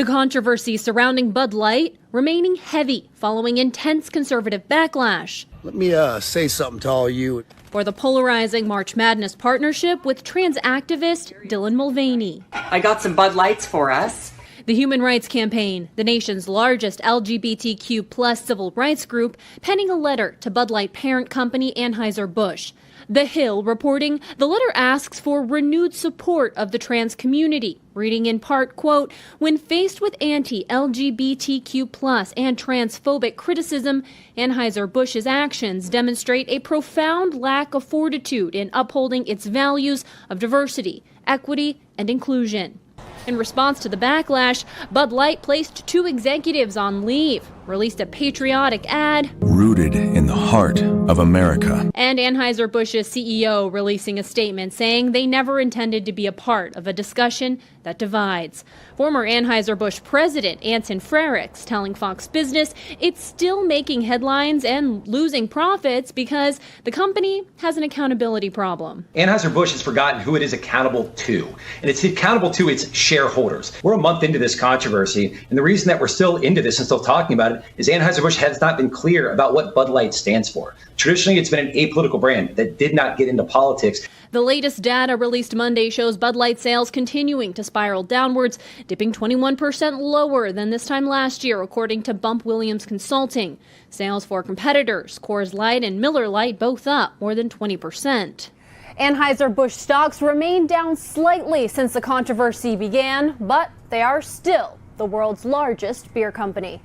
The controversy surrounding Bud Light remaining heavy following intense conservative backlash. Let me say something to all you. For the polarizing March Madness partnership with trans activist Dylan Mulvaney. I got some Bud Lights for us. The Human Rights Campaign, the nation's largest LGBTQ plus civil rights group, penning a letter to Bud Light parent company Anheuser-Busch. The Hill reporting the letter asks for renewed support of the trans community, reading in part, quote, when faced with anti-LGBTQ plus and transphobic criticism, Anheuser-Busch's actions demonstrate a profound lack of fortitude in upholding its values of diversity, equity, and inclusion. In response to the backlash, Bud Light placed 2 executives on leave, released a patriotic ad, rooted in the heart of America. And Anheuser-Busch's CEO releasing a statement saying they never intended to be a part of a discussion that divides. Former Anheuser-Busch president Anton Frericks telling Fox Business it's still making headlines and losing profits because the company has an accountability problem. Anheuser-Busch has forgotten who it is accountable to, and it's accountable to its shareholders. We're a month into this controversy, and the reason that we're still into this and still talking about it is Anheuser-Busch has not been clear about what Bud Light stands for. Traditionally, it's been an apolitical brand that did not get into politics. The latest data released Monday shows Bud Light sales continuing to spiral downwards, dipping 21% lower than this time last year, according to Bump Williams Consulting. Sales for competitors, Coors Light and Miller Lite, both up more than 20%. Anheuser-Busch stocks remain down slightly since the controversy began, but they are still the world's largest beer company.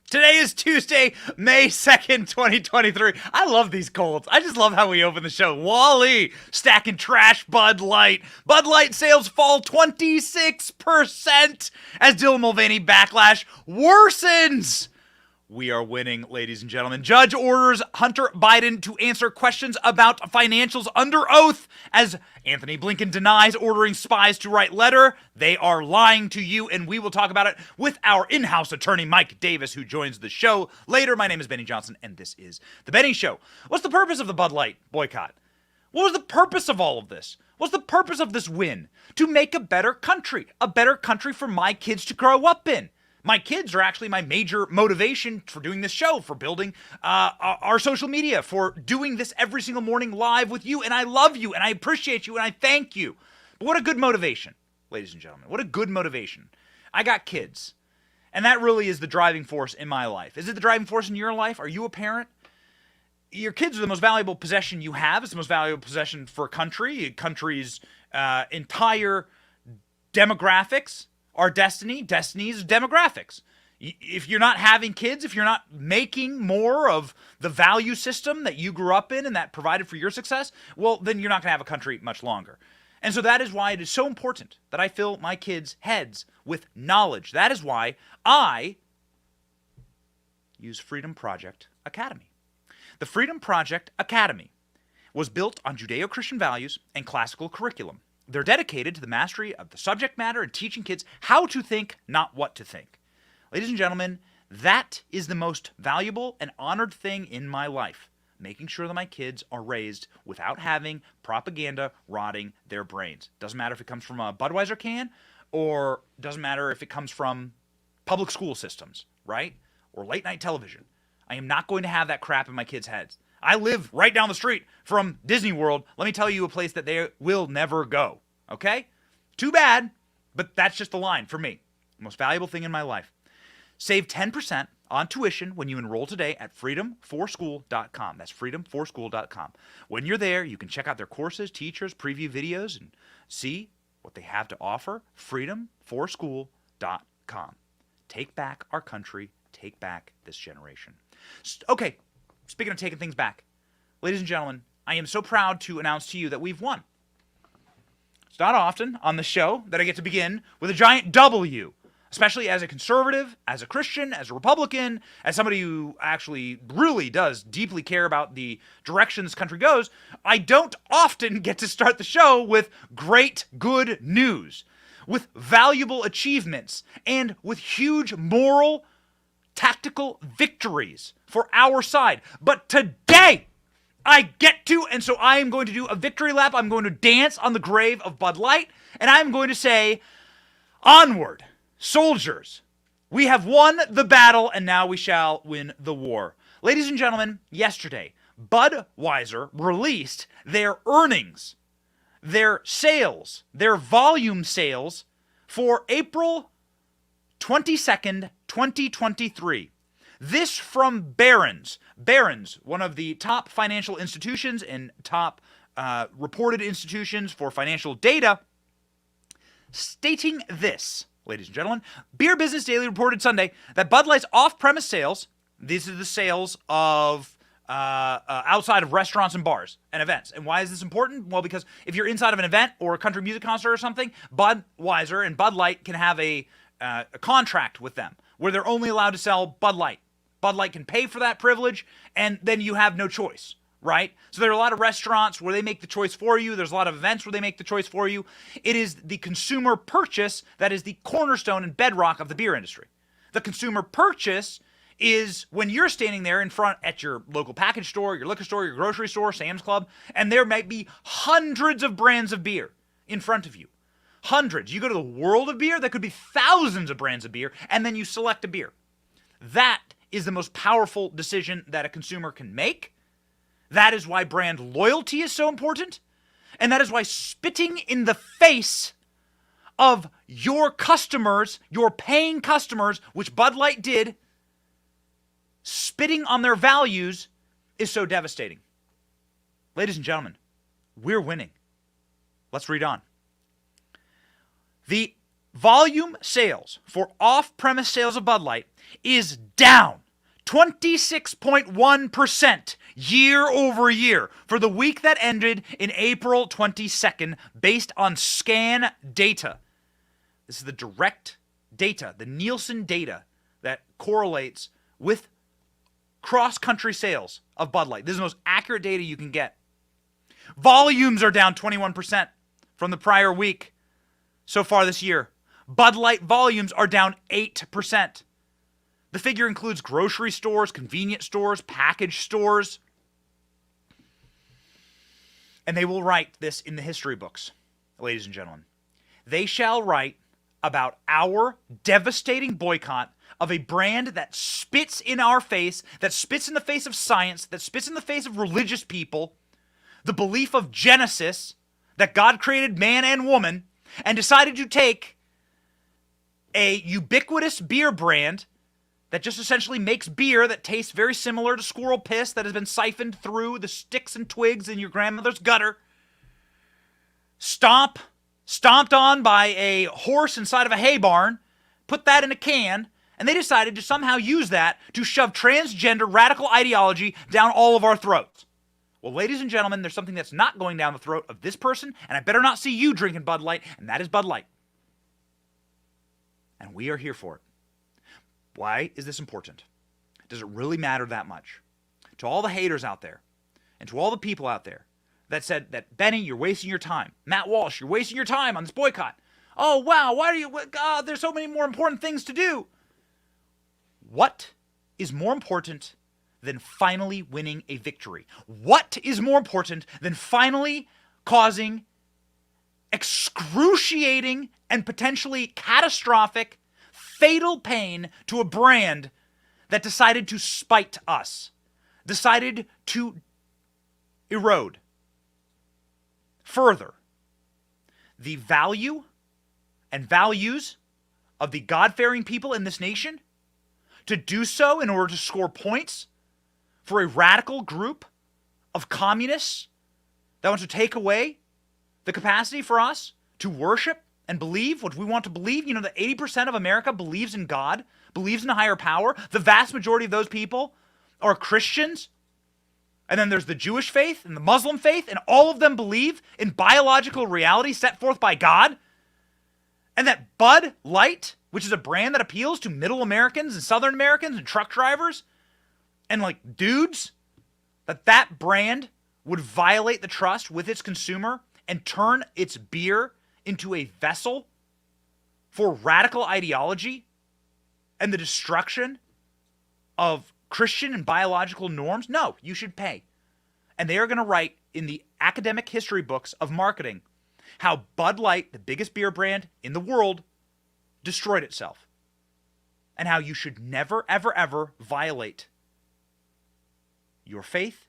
Today is Tuesday, May 2nd, 2023. I love these colds. I just love how we open the show. Wally stacking trash Bud Light. Bud Light sales fall 26% as Dylan Mulvaney backlash worsens. We are winning, ladies and gentlemen. Judge orders Hunter Biden to answer questions about financials under oath as Antony Blinken denies ordering spies to write letter. They are lying to you, and we will talk about it with our in-house attorney, Mike Davis, who joins the show later. My name is Benny Johnson, and this is The Benny Show. What's the purpose of the Bud Light boycott? What was the purpose of all of this? What's the purpose of this win? To make a better country for my kids to grow up in. My kids are actually my major motivation for doing this show, for building our social media, for doing this every single morning live with you. And I love you, and I appreciate you, and I thank you. But what a good motivation, ladies and gentlemen. What a good motivation. I got kids, and that really is the driving force in my life. Is it the driving force in your life? Are you a parent? Your kids are the most valuable possession you have. It's the most valuable possession for a country. A country's entire demographics. Our destiny's demographics. If you're not having kids, if you're not making more of the value system that you grew up in and that provided for your success, well, then you're not going to have a country much longer. And so that is why it is so important that I fill my kids' heads with knowledge. That is why I use Freedom Project Academy. The Freedom Project Academy was built on Judeo-Christian values and classical curriculum. They're dedicated to the mastery of the subject matter and teaching kids how to think, not what to think. Ladies and gentlemen, that is the most valuable and honored thing in my life, making sure that my kids are raised without having propaganda rotting their brains. Doesn't matter if it comes from a Budweiser can, or doesn't matter if it comes from public school systems, right? Or late night television. I am not going to have that crap in my kids' heads. I live right down the street from Disney World. Let me tell you a place that they will never go, okay? Too bad, but that's just the line for me. The most valuable thing in my life. Save 10% on tuition when you enroll today at freedomforschool.com. That's freedomforschool.com. When you're there, you can check out their courses, teachers, preview videos, and see what they have to offer. freedomforschool.com. Take back our country. Take back this generation. Okay. Speaking of taking things back, ladies and gentlemen, I am so proud to announce to you that we've won. It's not often on the show that I get to begin with a giant W. especially as a conservative, as a Christian, as a Republican, as somebody who actually really does deeply care about the direction this country goes, I don't often get to start the show with great, good news, with valuable achievements, and with huge moral, tactical victories for our side. But today, I get to, and so I am going to do a victory lap. I'm going to dance on the grave of Bud Light, and I'm going to say, onward, soldiers. We have won the battle, and now we shall win the war. Ladies and gentlemen, yesterday, Budweiser released their earnings, their sales, their volume sales for April 22nd, 2023. This from Barron's. Barron's, one of the top financial institutions and top reported institutions for financial data, stating this, ladies and gentlemen, Beer Business Daily reported Sunday that Bud Light's off-premise sales, these are the sales of outside of restaurants and bars and events. And why is this important? Well, because if you're inside of an event or a country music concert or something, Budweiser and Bud Light can have a contract with them where they're only allowed to sell Bud Light. Bud Light can pay for that privilege, and then you have no choice, right? So there are a lot of restaurants where they make the choice for you. There's a lot of events where they make the choice for you. It is the consumer purchase that is the cornerstone and bedrock of the beer industry. The consumer purchase is when you're standing there in front at your local package store, your liquor store, your grocery store, Sam's Club, and there might be hundreds of brands of beer in front of you. Hundreds. You go to the world of beer, there could be thousands of brands of beer, and then you select a beer. That is the most powerful decision that a consumer can make. That is why brand loyalty is so important. And that is why spitting in the face of your customers, your paying customers, which Bud Light did, spitting on their values is so devastating. Ladies and gentlemen, we're winning. Let's read on. The volume sales for off-premise sales of Bud Light is down 26.1% year over year for the week that ended in April 22nd based on scan data. This is the direct data, the Nielsen data that correlates with cross-country sales of Bud Light. This is the most accurate data you can get. Volumes are down 21% from the prior week so far this year. Bud Light volumes are down 8%. The figure includes grocery stores, convenience stores, package stores. And they will write this in the history books, ladies and gentlemen. They shall write about our devastating boycott of a brand that spits in our face, that spits in the face of science, that spits in the face of religious people, the belief of Genesis, that God created man and woman, and decided to take a ubiquitous beer brand that just essentially makes beer that tastes very similar to squirrel piss that has been siphoned through the sticks and twigs in your grandmother's gutter, stomped on by a horse inside of a hay barn, put that in a can, and they decided to somehow use that to shove transgender radical ideology down all of our throats. Well, ladies and gentlemen, there's something that's not going down the throat of this person, and I better not see you drinking Bud Light, and that is Bud Light. And we are here for it. Why is this important? Does it really matter that much? To all the haters out there, and to all the people out there that said that, Benny, you're wasting your time. Matt Walsh, you're wasting your time on this boycott. Oh, wow, why are you, God, there's so many more important things to do. What is more important than finally winning a victory? What is more important than finally causing excruciating and potentially catastrophic, fatal pain to a brand that decided to spite us, decided to erode further the value and values of the God-fearing people in this nation, to do so in order to score points for a radical group of communists that want to take away the capacity for us to worship and believe what we want to believe. You know that 80% of America believes in God, believes in a higher power. The vast majority of those people are Christians. And then there's the Jewish faith and the Muslim faith, and all of them believe in biological reality set forth by God. And that Bud Light, which is a brand that appeals to middle Americans and Southern Americans and truck drivers and like dudes, that brand would violate the trust with its consumer and turn its beer into a vessel for radical ideology and the destruction of Christian and biological norms? No, you should pay. And they are going to write in the academic history books of marketing how Bud Light, the biggest beer brand in the world, destroyed itself. And how you should never, ever, ever violate your faith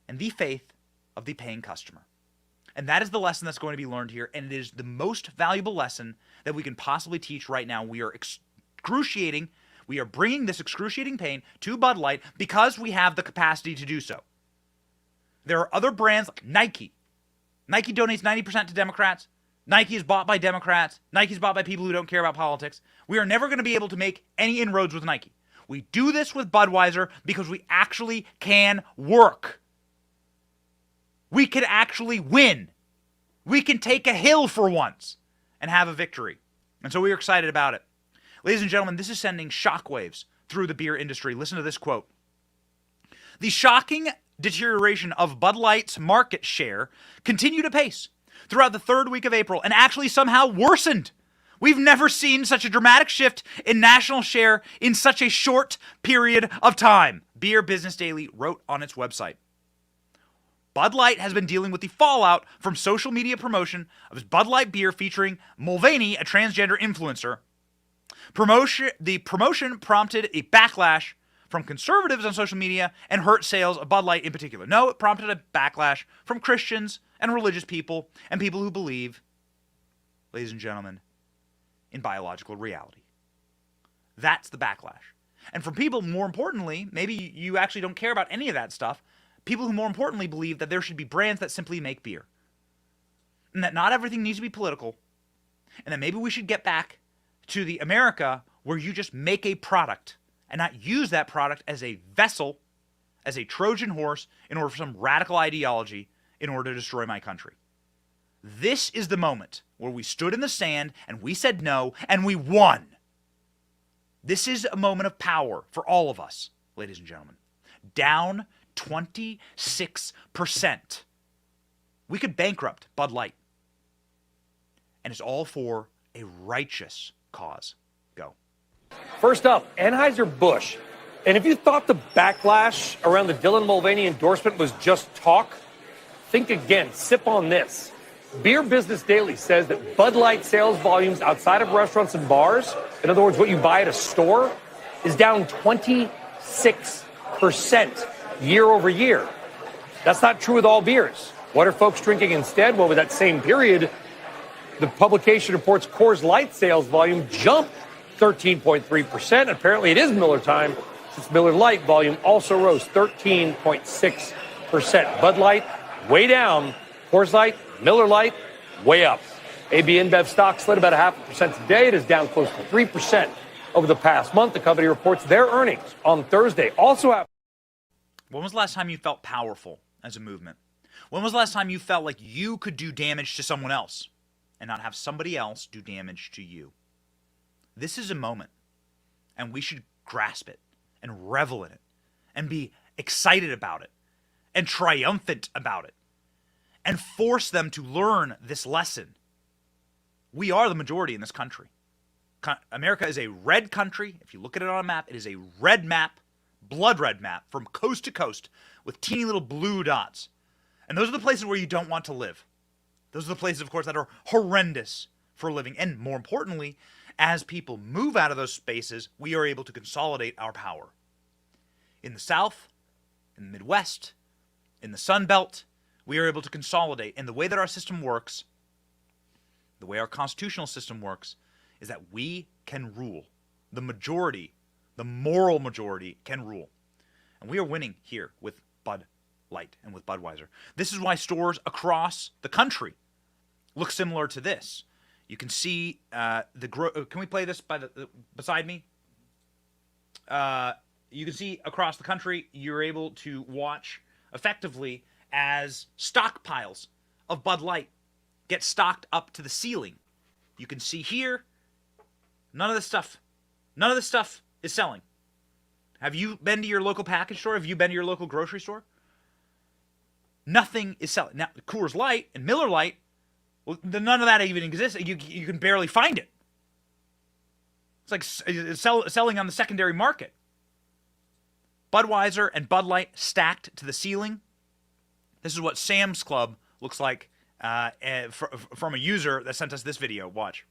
and the faith of the paying customer. And that is the lesson that's going to be learned here. And it is the most valuable lesson that we can possibly teach right now. We are bringing this excruciating pain to Bud Light because we have the capacity to do so. There are other brands like Nike. Nike donates 90% to Democrats. Nike is bought by Democrats. Nike is bought by people who don't care about politics. We are never going to be able to make any inroads with Nike. We do this with Budweiser because we actually can work. We can actually win. We can take a hill for once and have a victory. And so we are excited about it. Ladies and gentlemen, this is sending shockwaves through the beer industry. Listen to this quote. The shocking deterioration of Bud Light's market share continued apace throughout the third week of April and actually somehow worsened. We've never seen such a dramatic shift in national share in such a short period of time, Beer Business Daily wrote on its website. Bud Light has been dealing with the fallout from social media promotion of its Bud Light beer featuring Mulvaney, a transgender influencer. The promotion prompted a backlash from conservatives on social media and hurt sales of Bud Light in particular. No, it prompted a backlash from Christians and religious people and people who believe, ladies and gentlemen, in biological reality. That's the backlash. And from people, more importantly, maybe you actually don't care about any of that stuff, people who more importantly believe that there should be brands that simply make beer. And that not everything needs to be political. And that maybe we should get back to the America where you just make a product and not use that product as a vessel, as a Trojan horse, in order for some radical ideology in order to destroy my country. This is the moment where we stood in the sand and we said no and we won. This is a moment of power for all of us, ladies and gentlemen. Down 26%. We could bankrupt Bud Light. And it's all for a righteous cause. Go. First up, Anheuser-Busch. And if you thought the backlash around the Dylan Mulvaney endorsement was just talk, think again. Sip on this. Beer Business Daily says that Bud Light sales volumes outside of restaurants and bars, in other words, what you buy at a store, is down 26% year over year. That's not true with all beers. What are folks drinking instead? Well, with that same period, the publication reports Coors Light sales volume jumped 13.3%. Apparently it is Miller time, since Miller Lite volume also rose 13.6%. Bud Light way down. Coors Light, Miller Lite way up. AB InBev stock slid about 0.5% today. It is down close to 3% over the past month. The company reports their earnings on Thursday. Also have. When was the last time you felt powerful as a movement? When was the last time you felt like you could do damage to someone else and not have somebody else do damage to you? This is a moment, and we should grasp it and revel in it and be excited about it and triumphant about it and force them to learn this lesson. We are the majority in this country. America is a red country. If you look at it on a map, it is a red map, blood red map from coast to coast with teeny little blue dots. And those are the places where you don't want to live. Those are the places, of course, that are horrendous for living. And more importantly, as people move out of those spaces, we are able to consolidate our power. In the South, in the Midwest, in the Sun Belt, we are able to consolidate. And the way that our system works, the way our constitutional system works, is that we can rule. The majority, the moral majority, can rule. And we are winning here with Bud Light and with Budweiser. This is why stores across the country look similar to this. You can see can we play this beside me? You can see across the country, you're able to watch effectively as stockpiles of Bud Light get stocked up to the ceiling You can see here, none of this stuff is selling. Have you been to your local package store? Have you been to your local grocery store? Nothing is selling. Now, Coors Light and Miller Lite, well, none of that even exists. You can barely find it. It's like selling on the secondary market. Budweiser and Bud Light stacked to the ceiling. This is what Sam's Club looks like from a user that sent us this video. Watch.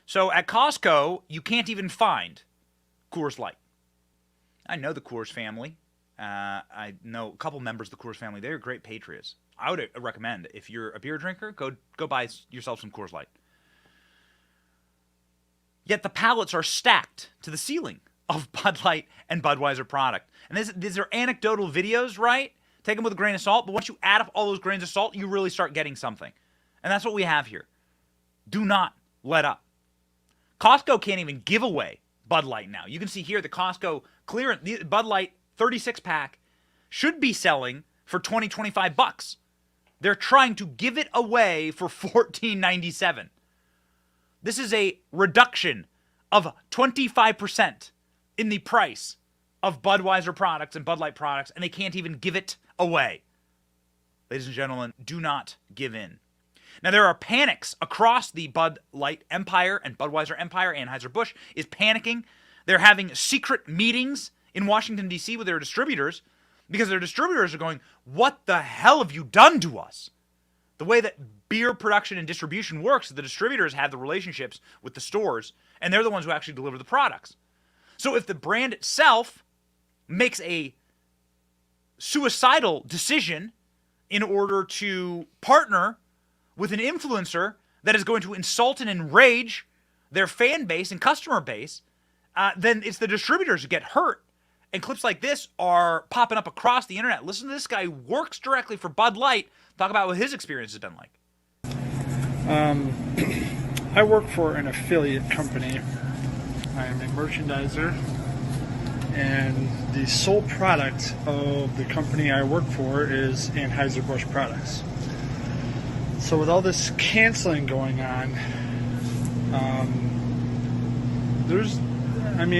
So at Costco, you can't even find Coors Light. I know the Coors family. I know a couple members of the Coors family. They're great patriots. I would recommend, if you're a beer drinker, go buy yourself some Coors Light. Yet the pallets are stacked to the ceiling of Bud Light and Budweiser product. And these are anecdotal videos, right? Take them with a grain of salt. But once you add up all those grains of salt, you really start getting something. And that's what we have here. Do not let up. Costco can't even give away Bud Light now. You can see here the Costco clearance, the Bud Light 36-pack should be selling for $20, $25. They're trying to give it away for $14.97. This is a reduction of 25% in the price of Budweiser products and Bud Light products, and they can't even give it away. Ladies and gentlemen, do not give in. Now, there are panics across the Bud Light empire and Budweiser empire. Anheuser-Busch is panicking. They're having secret meetings in Washington, D.C. with their distributors because their distributors are going, what the hell have you done to us? The way that beer production and distribution works, the distributors have the relationships with the stores, and they're the ones who actually deliver the products. So if the brand itself makes a suicidal decision in order to partner with an influencer that is going to insult and enrage their fan base and customer base, then it's the distributors who get hurt. And clips like this are popping up across the internet. Listen to this guy who works directly for Bud Light talk about what his experience has been like. I work for an affiliate company. I am a merchandiser, and the sole product of the company I work for is Anheuser-Busch products. So with all this canceling going on,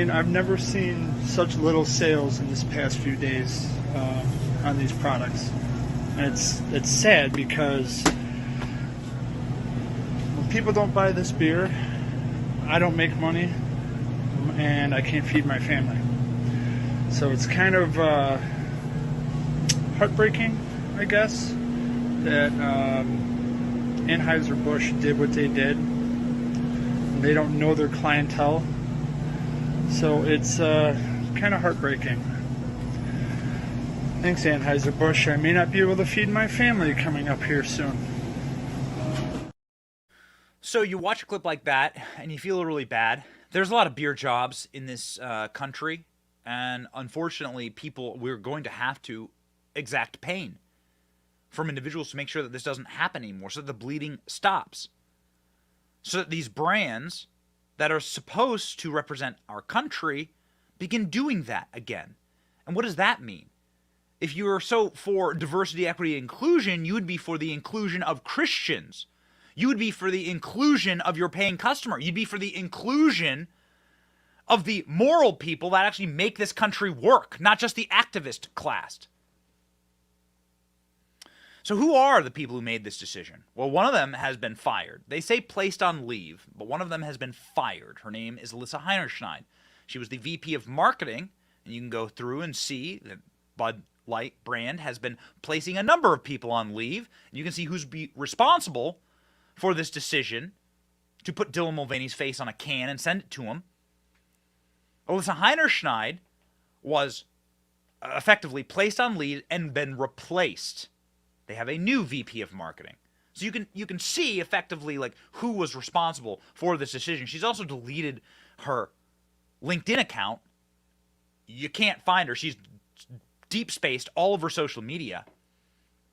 I've never seen such little sales in this past few days on these products. And it's sad because when people don't buy this beer, I don't make money, and I can't feed my family. So it's kind of heartbreaking, I guess, that Anheuser-Busch did what they did. They don't know their clientele. So it's kind of heartbreaking. Thanks, Anheuser-Busch. I may not be able to feed my family coming up here soon. So you watch a clip like that, and you feel really bad. There's a lot of beer jobs in this country, and unfortunately, we're going to have to exact pain from individuals to make sure that this doesn't happen anymore, so that the bleeding stops. So that these brands that are supposed to represent our country begin doing that again. And what does that mean? If you are so for diversity, equity, inclusion, you would be for the inclusion of Christians. You would be for the inclusion of your paying customer. You'd be for the inclusion of the moral people that actually make this country work, not just the activist class. So who are the people who made this decision? Well, one of them has been fired. They say placed on leave, but one of them has been fired. Her name is Alyssa Heinerscheid. She was the VP of Marketing, and you can go through and see that Bud Light brand has been placing a number of people on leave. And you can see who's responsible for this decision to put Dylan Mulvaney's face on a can and send it to him. Alyssa Heinerscheid was effectively placed on leave and been replaced. They have a new VP of Marketing. So you can see effectively like who was responsible for this decision. She's also deleted her LinkedIn account. You can't find her. She's deep spaced all of her social media,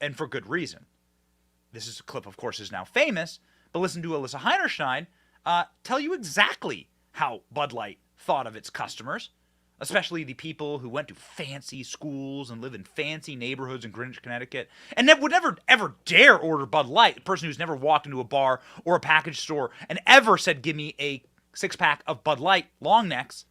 and for good reason. This is a clip, of course, is now famous, but listen to Alyssa Heinerscheid tell you exactly how Bud Light thought of its customers, especially the people who went to fancy schools and live in fancy neighborhoods in Greenwich, Connecticut, and would never, ever dare order Bud Light. The person who's never walked into a bar or a package store and ever said, give me a six-pack of Bud Light long necks.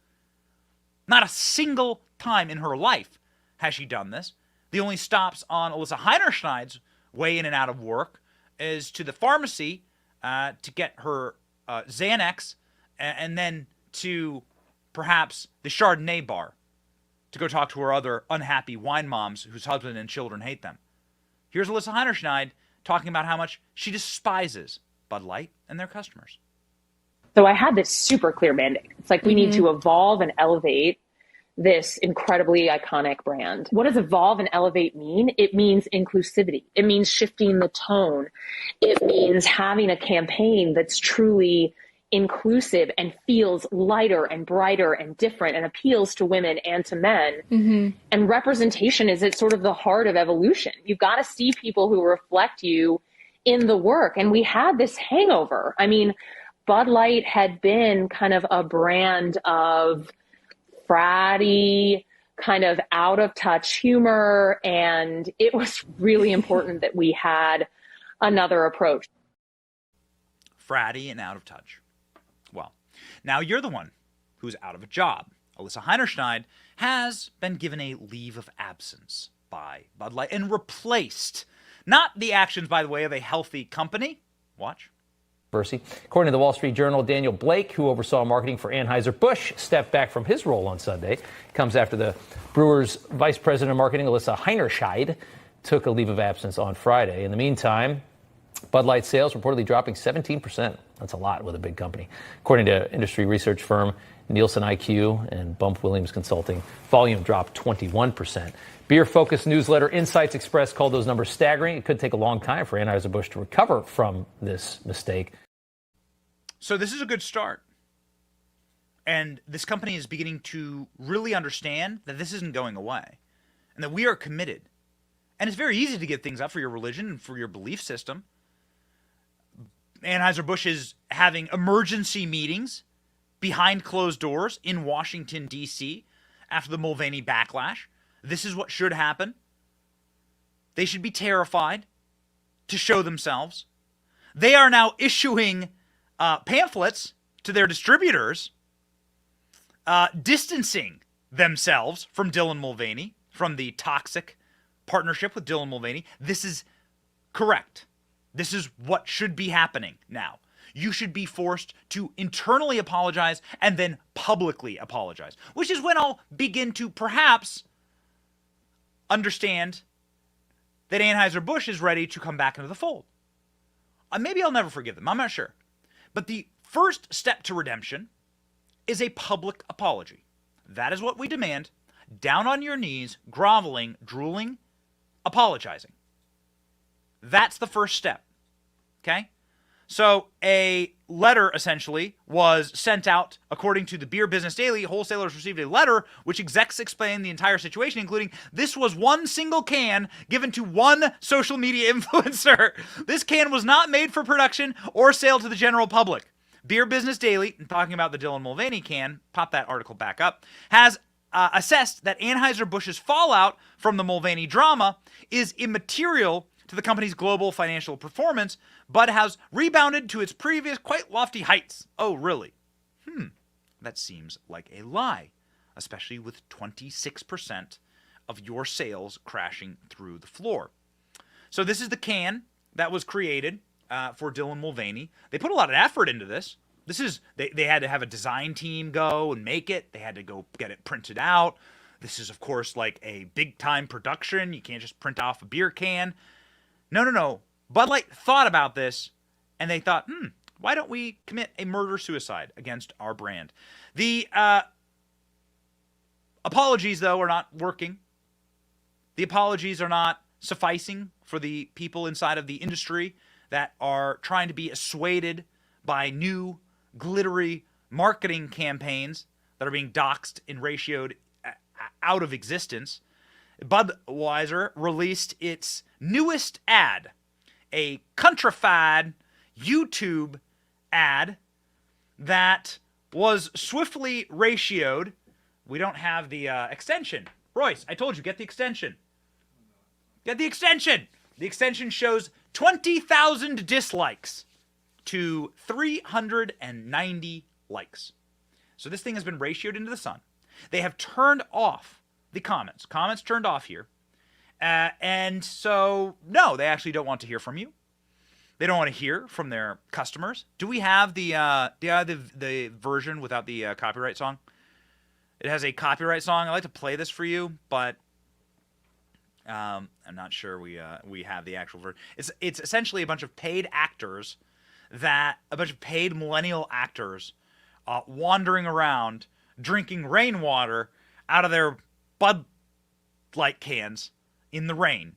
Not a single time in her life has she done this. The only stops on Alyssa Heinerscheid's way in and out of work is to the pharmacy to get her Xanax, and then to perhaps the Chardonnay bar to go talk to her other unhappy wine moms whose husband and children hate them. Here's Alyssa Heinerscheid talking about how much she despises Bud Light and their customers. So I had this super clear mandate. It's like we need to evolve and elevate this incredibly iconic brand. What does evolve and elevate mean? It means inclusivity. It means shifting the tone. It means having a campaign that's truly inclusive and feels lighter and brighter and different and appeals to women and to men. And representation is at sort of the heart of evolution. You've got to see people who reflect you in the work. And we had this hangover. I mean, Bud Light had been kind of a brand of fratty, kind of out of touch humor. And it was really important that we had another approach. Fratty and out of touch. Well, now you're the one who's out of a job. Alyssa Heinerscheid has been given a leave of absence by Bud Light and replaced, not the actions, by the way, of a healthy company. Watch. According to the Wall Street Journal, Daniel Blake, who oversaw marketing for Anheuser-Busch, stepped back from his role on Sunday. Comes after the Brewers' vice president of marketing, Alyssa Heinerscheid, took a leave of absence on Friday. In the meantime, Bud Light sales reportedly dropping 17%. That's a lot with a big company. According to industry research firm Nielsen IQ and Bump Williams Consulting, volume dropped 21%. Beer-focused newsletter Insights Express called those numbers staggering. It could take a long time for Anheuser-Busch to recover from this mistake. So this is a good start. And this company is beginning to really understand that this isn't going away and that we are committed. And it's very easy to give things up for your religion and for your belief system. Anheuser-Busch is having emergency meetings behind closed doors in Washington, D.C. after the Mulvaney backlash. This is what should happen. They should be terrified to show themselves. They are now issuing pamphlets to their distributors, distancing themselves from Dylan Mulvaney, from the toxic partnership with Dylan Mulvaney. This is correct. This is what should be happening now. You should be forced to internally apologize and then publicly apologize, which is when I'll begin to perhaps understand that Anheuser-Busch is ready to come back into the fold. Maybe I'll never forgive them. I'm not sure. But the first step to redemption is a public apology. That is what we demand. Down on your knees, groveling, drooling, apologizing. That's the first step. Okay? So a letter essentially was sent out. According to the Beer Business Daily, wholesalers received a letter which execs explained the entire situation, including this was one single can given to one social media influencer. This can was not made for production or sale to the general public. Beer Business Daily, talking about the Dylan Mulvaney can, pop that article back up, has assessed that Anheuser-Busch's fallout from the Mulvaney drama is immaterial to the company's global financial performance, but has rebounded to its previous quite lofty heights. Oh, really? That seems like a lie, especially with 26% of your sales crashing through the floor. So this is the can that was created for Dylan Mulvaney. They put a lot of effort into this. They had to have a design team go and make it. They had to go get it printed out. This is, of course, like a big-time production. You can't just print off a beer can. No. Bud Light thought about this, and they thought, why don't we commit a murder-suicide against our brand? The apologies, though, are not working. The apologies are not sufficing for the people inside of the industry that are trying to be assuaded by new glittery marketing campaigns that are being doxed and ratioed out of existence, Budweiser released its newest ad, a countrified YouTube ad that was swiftly ratioed. We don't have the extension. Royce, I told you, get the extension. Get the extension. The extension shows 20,000 dislikes to 390 likes. So this thing has been ratioed into the sun. They have turned off the comments. Comments turned off here. And so, no, they actually don't want to hear from you. They don't want to hear from their customers. Do we have the version without the copyright song? It has a copyright song. I'd like to play this for you, but I'm not sure we have the actual version. It's essentially a bunch of paid actors a bunch of paid millennial actors wandering around drinking rainwater out of their Bud Light cans in the rain,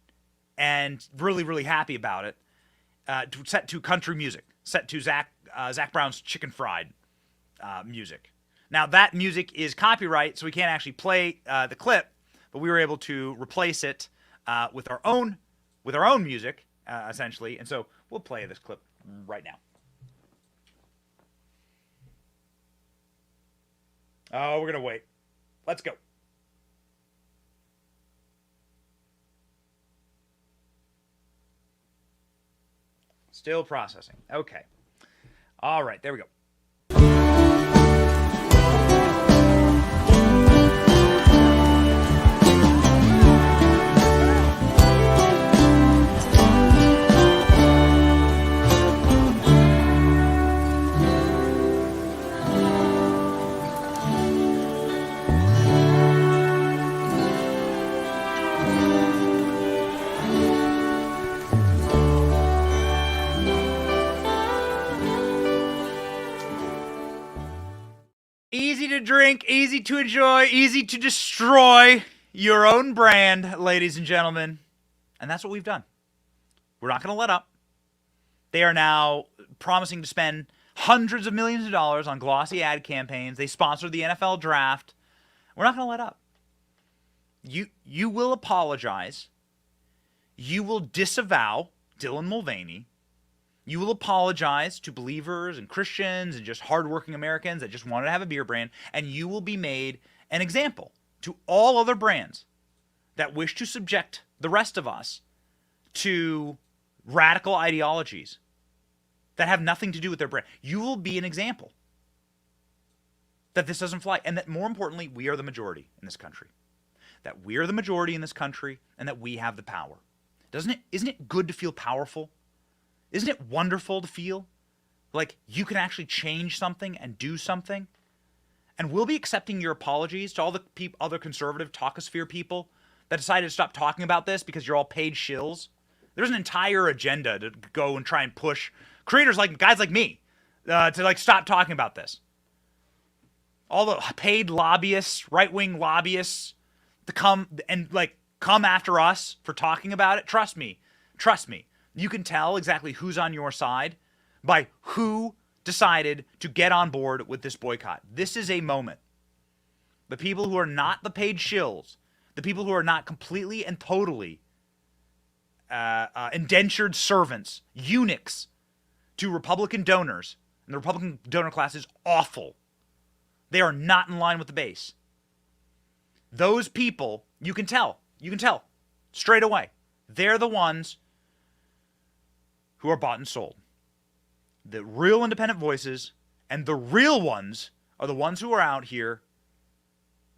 and really, really happy about it. Set to country music, set to Zach Brown's Chicken Fried music. Now that music is copyright, so we can't actually play the clip, but we were able to replace it with our own music, essentially. And so we'll play this clip right now. Oh, we're gonna wait. Let's go. Still processing. Okay. All right, there we go. Easy to drink, easy to enjoy, easy to destroy your own brand, ladies and gentlemen. And that's what we've done. We're not going to let up. They are now promising to spend hundreds of millions of dollars on glossy ad campaigns. They sponsored the NFL draft. We're not going to let up. You will apologize. You will disavow Dylan Mulvaney. You will apologize to believers and Christians and just hardworking Americans that just wanted to have a beer brand, and you will be made an example to all other brands that wish to subject the rest of us to radical ideologies that have nothing to do with their brand. You will be an example that this doesn't fly, and that more importantly, we are the majority in this country. That we are the majority in this country, and that we have the power. Isn't it good to feel powerful? Isn't it wonderful to feel like you can actually change something and do something? And we'll be accepting your apologies to all the other conservative talkosphere people that decided to stop talking about this because you're all paid shills. There's an entire agenda to go and try and push creators like guys like me to stop talking about this. All the paid lobbyists, right-wing lobbyists to come after us for talking about it. Trust me. You can tell exactly who's on your side by who decided to get on board with this boycott. This is a moment. The people who are not the paid shills, the people who are not completely and totally indentured servants, eunuchs to Republican donors, and the Republican donor class is awful. They are not in line with the base. Those people, you can tell straight away. They're the ones who are bought and sold. The real independent voices and the real ones are the ones who are out here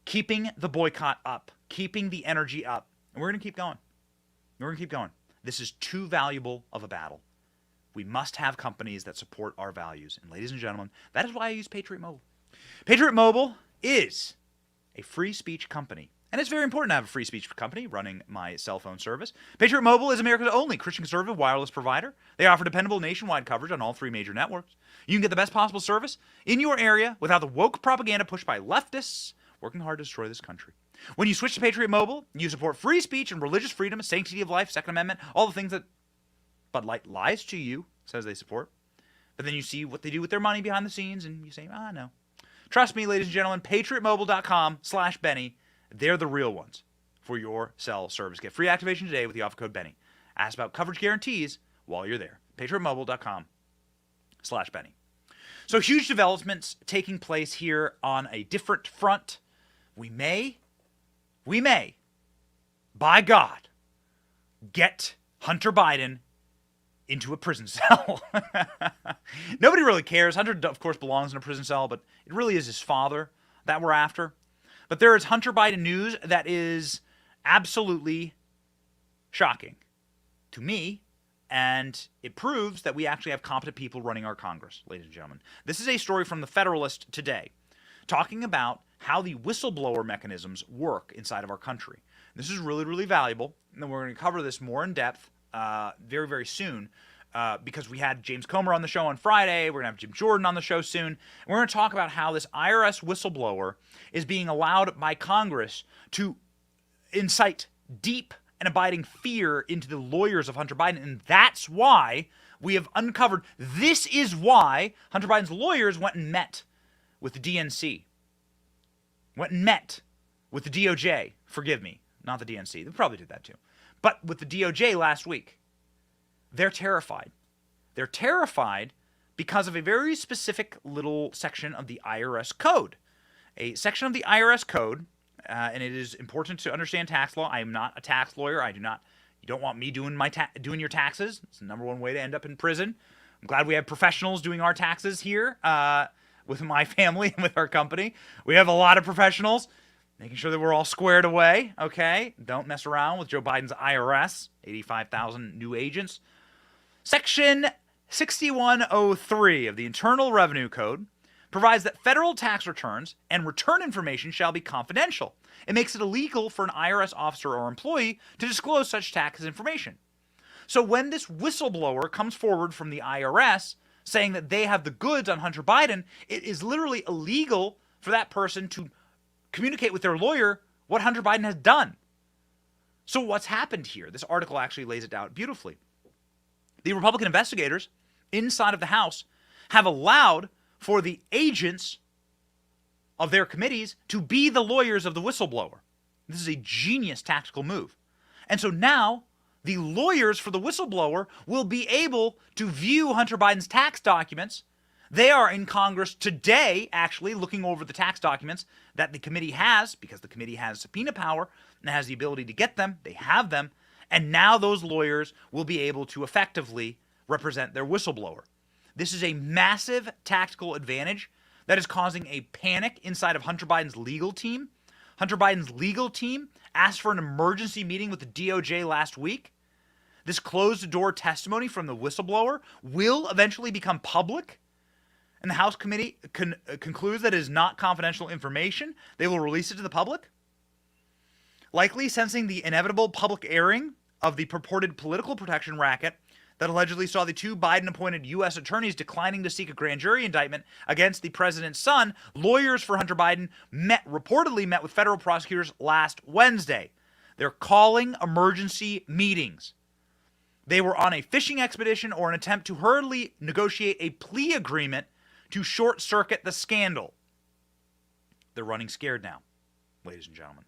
keeping the boycott up, keeping the energy up. And we're going to keep going. This is too valuable of a battle. We must have companies that support our values. And ladies and gentlemen, that is why I use Patriot Mobile. Patriot Mobile is a free speech company. And it's very important to have a free speech company running my cell phone service. Patriot Mobile is America's only Christian conservative wireless provider. They offer dependable nationwide coverage on all three major networks. You can get the best possible service in your area without the woke propaganda pushed by leftists working hard to destroy this country. When you switch to Patriot Mobile, you support free speech and religious freedom, sanctity of life, Second Amendment, all the things that Bud Light lies to you, says they support. But then you see what they do with their money behind the scenes, and you say, no. Trust me, ladies and gentlemen, patriotmobile.com/Benny. They're the real ones for your cell service. Get free activation today with the offer code Benny. Ask about coverage guarantees while you're there. patriotmobile.com/Benny. So huge developments taking place here on a different front. We may, by God, get Hunter Biden into a prison cell. Nobody really cares. Hunter, of course, belongs in a prison cell, but it really is his father that we're after. But there is Hunter Biden news that is absolutely shocking to me, and it proves that we actually have competent people running our Congress, ladies and gentlemen. This is a story from the Federalist today, talking about how the whistleblower mechanisms work inside of our country. This is really, really valuable, and we're going to cover this more in depth very, very soon, because we had James Comer on the show on Friday. We're going to have Jim Jordan on the show soon. And we're going to talk about how this IRS whistleblower is being allowed by Congress to incite deep and abiding fear into the lawyers of Hunter Biden. And that's why we have uncovered, this is why Hunter Biden's lawyers went and met with the DNC. Went and met with the DOJ. Forgive me, not the DNC. They probably did that too. But with the DOJ last week. They're terrified. They're terrified because of a very specific little section of the IRS code. A section of the IRS code, and it is important to understand tax law. I am not a tax lawyer. You don't want me doing doing your taxes. It's the number one way to end up in prison. I'm glad we have professionals doing our taxes here with my family and with our company. We have a lot of professionals making sure that we're all squared away, okay? Don't mess around with Joe Biden's IRS, 85,000 new agents. Section 6103 of the Internal Revenue Code provides that federal tax returns and return information shall be confidential. It makes it illegal for an IRS officer or employee to disclose such tax information. So when this whistleblower comes forward from the IRS saying that they have the goods on Hunter Biden, it is literally illegal for that person to communicate with their lawyer what Hunter Biden has done. So what's happened here? This article actually lays it out beautifully. The Republican investigators inside of the House have allowed for the agents of their committees to be the lawyers of the whistleblower. This is a genius tactical move. And so now the lawyers for the whistleblower will be able to view Hunter Biden's tax documents. They are in Congress today, actually, looking over the tax documents that the committee has, because the committee has subpoena power and has the ability to get them. They have them. And now those lawyers will be able to effectively represent their whistleblower. This is a massive tactical advantage that is causing a panic inside of Hunter Biden's legal team. Hunter Biden's legal team asked for an emergency meeting with the DOJ last week. This closed-door testimony from the whistleblower will eventually become public. And the House committee concludes that it is not confidential information. They will release it to the public. Likely sensing the inevitable public airing of the purported political protection racket that allegedly saw the two Biden-appointed U.S. attorneys declining to seek a grand jury indictment against the president's son, lawyers for Hunter Biden reportedly met with federal prosecutors last Wednesday. They're calling emergency meetings. They were on a fishing expedition or an attempt to hurriedly negotiate a plea agreement to short-circuit the scandal. They're running scared now, ladies and gentlemen.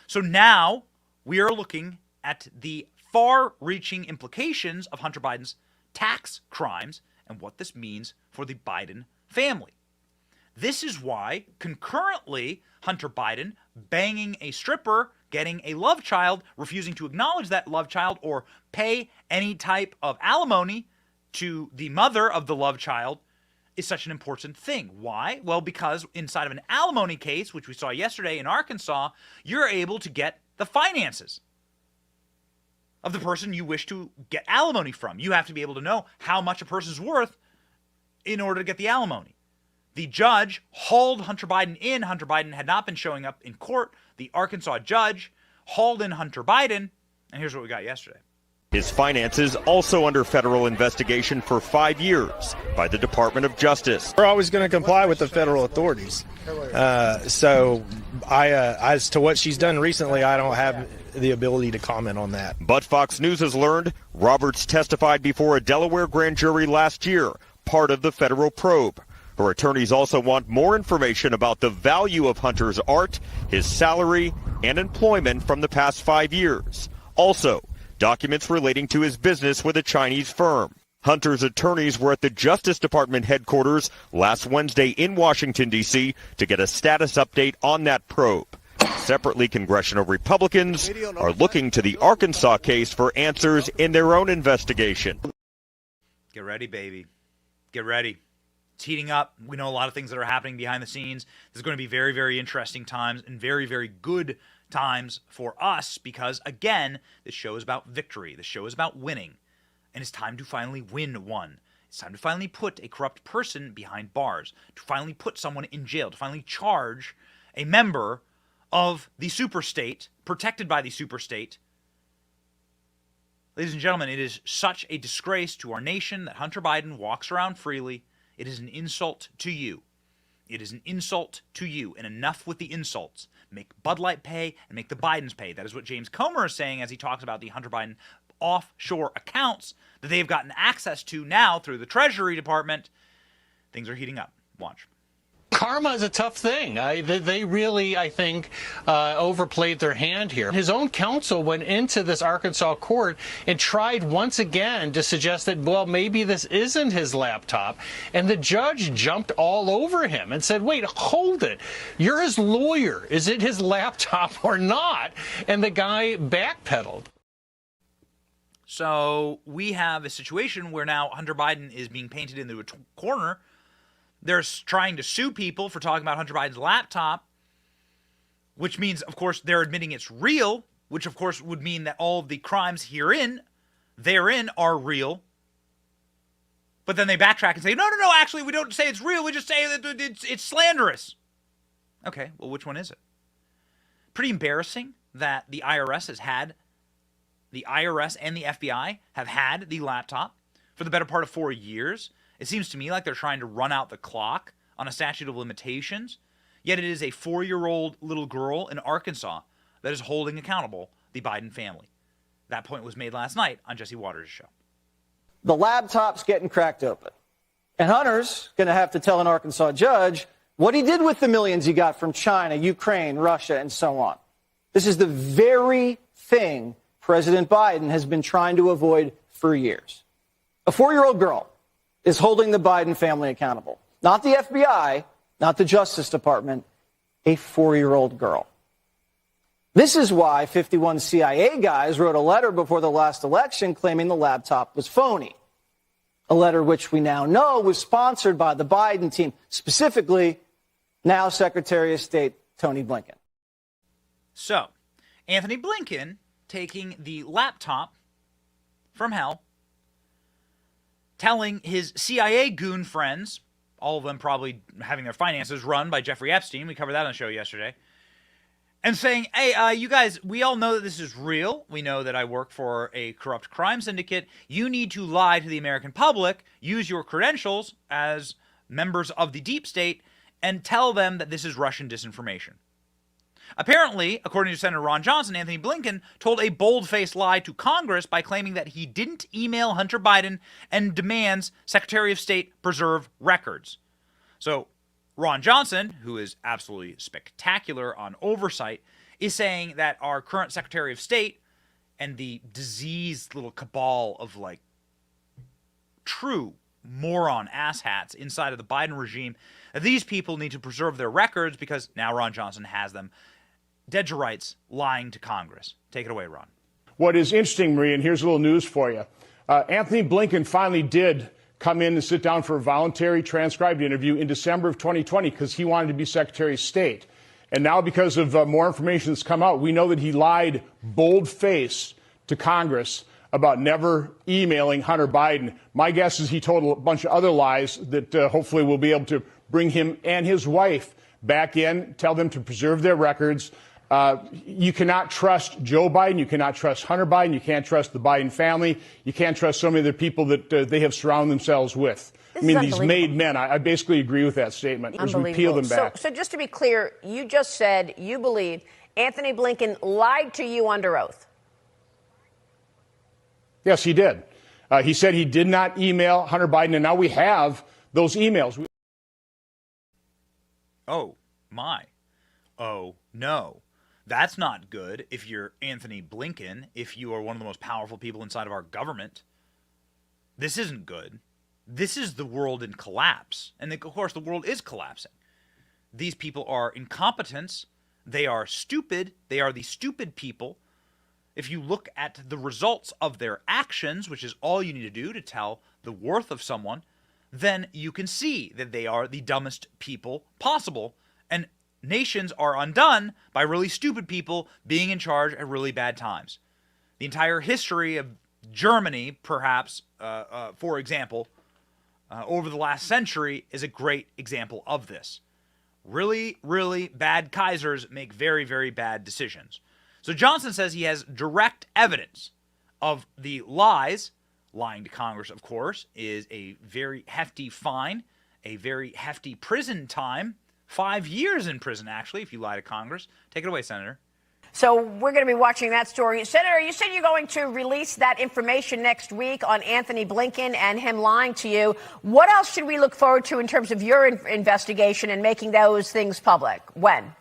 So now we are looking at the far-reaching implications of Hunter Biden's tax crimes and what this means for the Biden family. This is why, concurrently, Hunter Biden banging a stripper, getting a love child, refusing to acknowledge that love child or pay any type of alimony to the mother of the love child is such an important thing. Why? Well, because inside of an alimony case, which we saw yesterday in Arkansas, you're able to get the finances of the person you wish to get alimony from. You have to be able to know how much a person's worth in order to get the alimony. The judge hauled Hunter Biden in. Hunter Biden had not been showing up in court. The Arkansas judge hauled in Hunter Biden, and here's what we got yesterday. His finances also under federal investigation for 5 years by the Department of Justice. We're always going to comply with the federal authorities. So as to what she's done recently, I don't have the ability to comment on that. But Fox News has learned Roberts testified before a Delaware grand jury last year, part of the federal probe. Her attorneys also want more information about the value of Hunter's art, his salary, and employment from the past 5 years. Also, documents relating to his business with a Chinese firm. Hunter's attorneys were at the Justice Department headquarters last Wednesday in Washington, D.C. to get a status update on that probe. Separately, congressional Republicans are looking to the Arkansas case for answers in their own investigation. Get ready, baby. Get ready. It's heating up. We know a lot of things that are happening behind the scenes. There's going to be very, very interesting times and very, very good times for us because, again, this show is about victory. This show is about winning. And it's time to finally win one. It's time to finally put a corrupt person behind bars, to finally put someone in jail, to finally charge a member of the superstate, protected by the superstate. Ladies and gentlemen, it is such a disgrace to our nation that Hunter Biden walks around freely. It is an insult to you. It is an insult to you. And enough with the insults. Make Bud Light pay and make the Bidens pay. That is what James Comer is saying as he talks about the Hunter Biden offshore accounts that they've gotten access to now through the Treasury Department. Things are heating up. Watch. Karma is a tough thing. They really, I think, overplayed their hand here. His own counsel went into this Arkansas court and tried once again to suggest that, well, maybe this isn't his laptop. And the judge jumped all over him and said, wait, hold it. You're his lawyer. Is it his laptop or not? And the guy backpedaled. So we have a situation where now Hunter Biden is being painted into a corner. They're trying to sue people for talking about Hunter Biden's laptop, which means, of course, they're admitting it's real, which, of course, would mean that all of the crimes therein are real. But then they backtrack and say, no, actually, we don't say it's real. We just say that it's slanderous. Okay, well, which one is it? Pretty embarrassing that the IRS and the FBI have had the laptop for the better part of 4 years. It seems to me like they're trying to run out the clock on a statute of limitations, yet it is a 4-year-old little girl in Arkansas that is holding accountable the Biden family. That point was made last night on Jesse Waters' show. The laptop's getting cracked open, and Hunter's going to have to tell an Arkansas judge what he did with the millions he got from China, Ukraine, Russia, and so on. This is the very thing President Biden has been trying to avoid for years. A 4-year-old girl is holding the Biden family accountable. Not the FBI, not the Justice Department, a 4-year-old girl. This is why 51 CIA guys wrote a letter before the last election claiming the laptop was phony. A letter which we now know was sponsored by the Biden team, specifically now Secretary of State Tony Blinken. So, Antony Blinken taking the laptop from hell, telling his CIA goon friends, all of them probably having their finances run by Jeffrey Epstein, we covered that on the show yesterday, and saying, hey, you guys, we all know that this is real. We know that I work for a corrupt crime syndicate. You need to lie to the American public, use your credentials as members of the deep state, and tell them that this is Russian disinformation. Apparently, according to Senator Ron Johnson, Antony Blinken told a bold-faced lie to Congress by claiming that he didn't email Hunter Biden and demands Secretary of State preserve records. So Ron Johnson, who is absolutely spectacular on oversight, is saying that our current Secretary of State and the diseased little cabal of like true moron asshats inside of the Biden regime, these people need to preserve their records because now Ron Johnson has them. Dead to rights, lying to Congress. Take it away, Ron. What is interesting, Maria, and here's a little news for you. Antony Blinken finally did come in and sit down for a voluntary transcribed interview in December of 2020 because he wanted to be Secretary of State. And now because of more information that's come out, we know that he lied bold-faced to Congress about never emailing Hunter Biden. My guess is he told a bunch of other lies that hopefully we'll be able to bring him and his wife back in, tell them to preserve their records. You cannot trust Joe Biden. You cannot trust Hunter Biden. You can't trust the Biden family. You can't trust so many of the people that they have surrounded themselves with. I mean, these made men. I basically agree with that statement as we peel them back. So just to be clear, you just said you believe Antony Blinken lied to you under oath. Yes, he did. He said he did not email Hunter Biden, and now we have those emails. Oh, my. Oh, no. That's not good if you're Antony Blinken, if you are one of the most powerful people inside of our government. This isn't good. This is the world in collapse. And of course, the world is collapsing. These people are incompetents. They are stupid. They are the stupid people. If you look at the results of their actions, which is all you need to do to tell the worth of someone, then you can see that they are the dumbest people possible. And nations are undone by really stupid people being in charge at really bad times. The entire history of Germany, perhaps, for example, over the last century is a great example of this. Really, really bad Kaisers make very, very bad decisions. So Johnson says he has direct evidence of the lies. Lying to Congress, of course, is a very hefty fine, a very hefty prison time. 5 years in prison, actually, if you lie to Congress. Take it away, Senator. So we're going to be watching that story. Senator, you said you're going to release that information next week on Antony Blinken and him lying to you. What else should we look forward to in terms of your investigation and making those things public? When?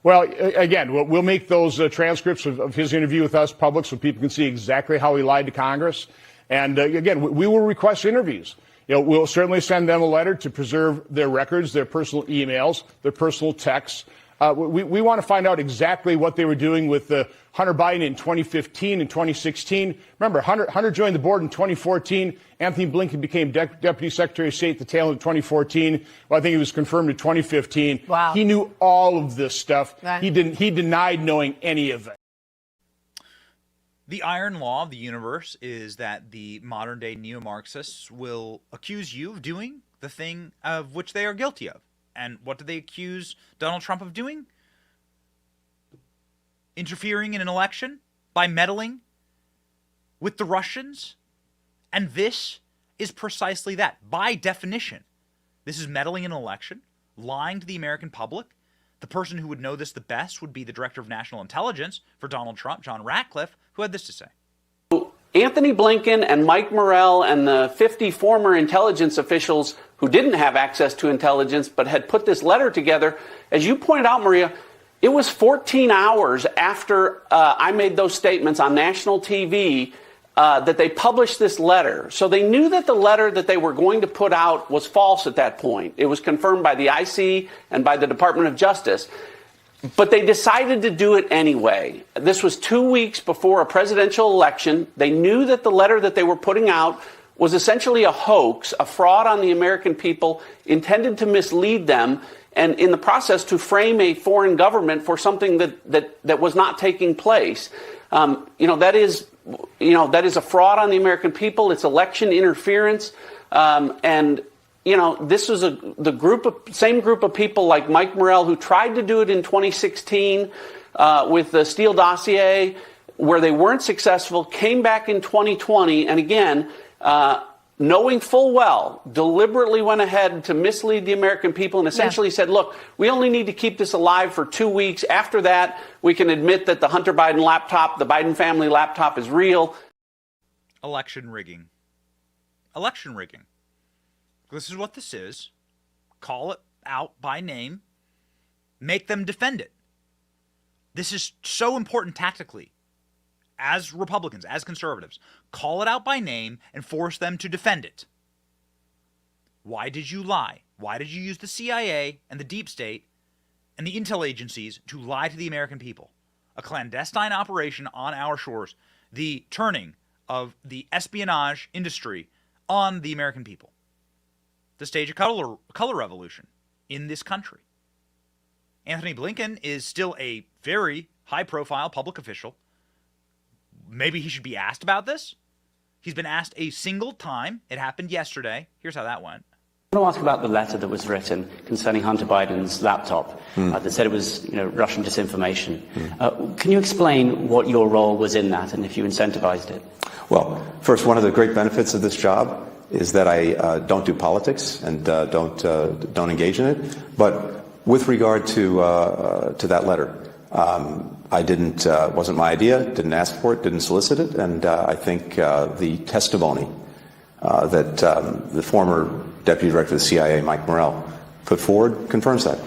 Well, again, we'll make those transcripts of his interview with us public so people can see exactly how he lied to Congress. And again, we will request interviews. We'll certainly send them a letter to preserve their records, their personal emails, their personal texts. We want to find out exactly what they were doing with Hunter Biden in 2015 and 2016. Remember, Hunter joined the board in 2014. Antony Blinken became Deputy Secretary of State at the tail end of 2014. Well, I think he was confirmed in 2015. Wow. He knew all of this stuff. Right. He denied knowing any of it. The iron law of the universe is that the modern-day neo-Marxists will accuse you of doing the thing of which they are guilty of. And what do they accuse Donald Trump of doing? Interfering in an election by meddling with the Russians. And this is precisely that. By definition, this is meddling in an election, lying to the American public. The person who would know this the best would be the Director of National Intelligence for Donald Trump, John Ratcliffe, who had this to say. Antony Blinken and Mike Morrell and the 50 former intelligence officials who didn't have access to intelligence but had put this letter together, as you pointed out, Maria, it was 14 hours after I made those statements on national TV that they published this letter. So they knew that the letter that they were going to put out was false at that point. It was confirmed by the IC and by the Department of Justice. But they decided to do it anyway. This was 2 weeks before a presidential election. They knew that the letter that they were putting out was essentially a hoax, a fraud on the American people, intended to mislead them, and in the process to frame a foreign government for something that was not taking place. That is a fraud on the American people. It's election interference, this was the same group of people like Mike Morrell who tried to do it in 2016 with the Steele dossier, where they weren't successful, came back in 2020, and again, knowing full well, deliberately went ahead to mislead the American people and essentially said, look, we only need to keep this alive for 2 weeks. After that, we can admit that the Hunter Biden laptop, the Biden family laptop, is real. Election rigging. Election rigging. This is what this is. Call it out by name. Make them defend it. This is so important tactically. As Republicans, as conservatives, call it out by name and force them to defend it. Why did you lie? Why did you use the CIA and the deep state and the intel agencies to lie to the American people? A clandestine operation on our shores, the turning of the espionage industry on the American people. To stage a color revolution in this country. Antony Blinken is still a very high-profile public official. Maybe he should be asked about this. He's been asked a single time. It happened yesterday. Here's how that went. I want to ask about the letter that was written concerning Hunter Biden's laptop that said it was, Russian disinformation. Can you explain what your role was in that and if you incentivized it? Well, first, one of the great benefits of this job is that I don't do politics and don't engage in it. But With regard to that letter, I didn't, wasn't my idea, didn't ask for it, didn't solicit it, and I think the testimony that the former Deputy Director of the CIA, Mike Morrell, put forward confirms that.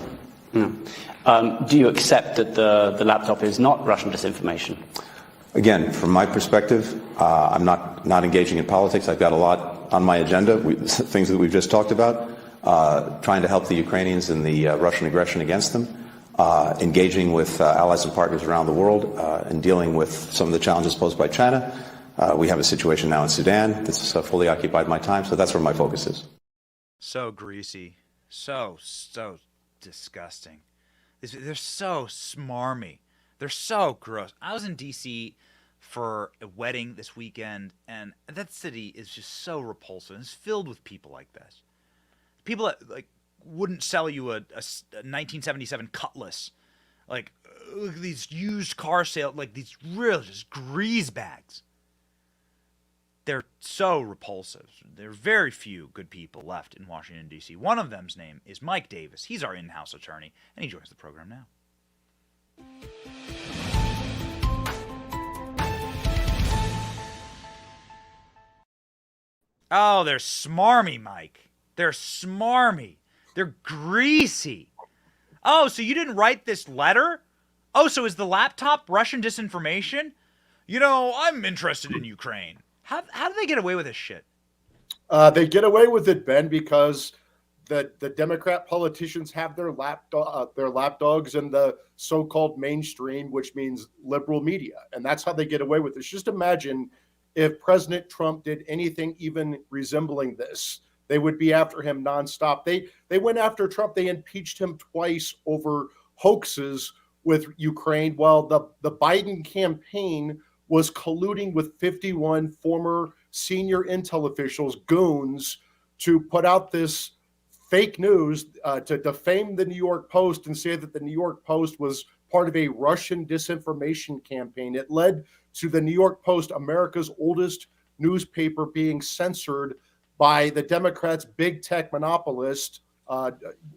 Do you accept that the laptop is not Russian disinformation? Again, from my perspective, I'm not engaging in politics. I've got a lot on my agenda, things that we've just talked about, trying to help the Ukrainians in the Russian aggression against them, engaging with allies and partners around the world, and dealing with some of the challenges posed by China. We have a situation now in Sudan that's fully occupied my time, so that's where my focus is. So greasy. So disgusting. They're so smarmy. They're so gross. I was in D.C. for a wedding this weekend, and that city is just so repulsive. It's filled with people like this. People that like wouldn't sell you a 1977 Cutlass. Like these used car sales, like these real just grease bags. They're so repulsive. There are very few good people left in Washington, D.C. One of them's name is Mike Davis. He's our in-house attorney, and he joins the program now. Oh, they're smarmy, Mike. They're smarmy. They're greasy. Oh, so you didn't write this letter? Oh, so is the laptop Russian disinformation? You know, I'm interested in Ukraine. How do they get away with this shit? They get away with it, Ben, because the Democrat politicians have their lapdogs in the so-called mainstream, which means liberal media, and that's how they get away with this. Just imagine if President Trump did anything even resembling this. They would be after him nonstop. They went after Trump. They impeached him twice over hoaxes with Ukraine, while the Biden campaign was colluding with 51 former senior intel officials, goons, to put out this fake news to defame the New York Post and say that the New York Post was part of a Russian disinformation campaign. It led to the New York Post, America's oldest newspaper, being censored by the Democrats' big tech monopolist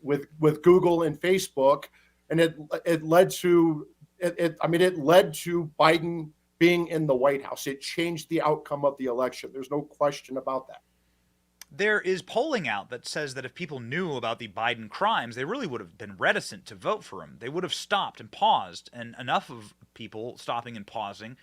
with Google and Facebook, and it led to Biden being in the White House. It changed the outcome of the election. There's no question about that. There is polling out that says that if people knew about the Biden crimes, they really would have been reticent to vote for him. They would have stopped and paused, and enough of people stopping and pausing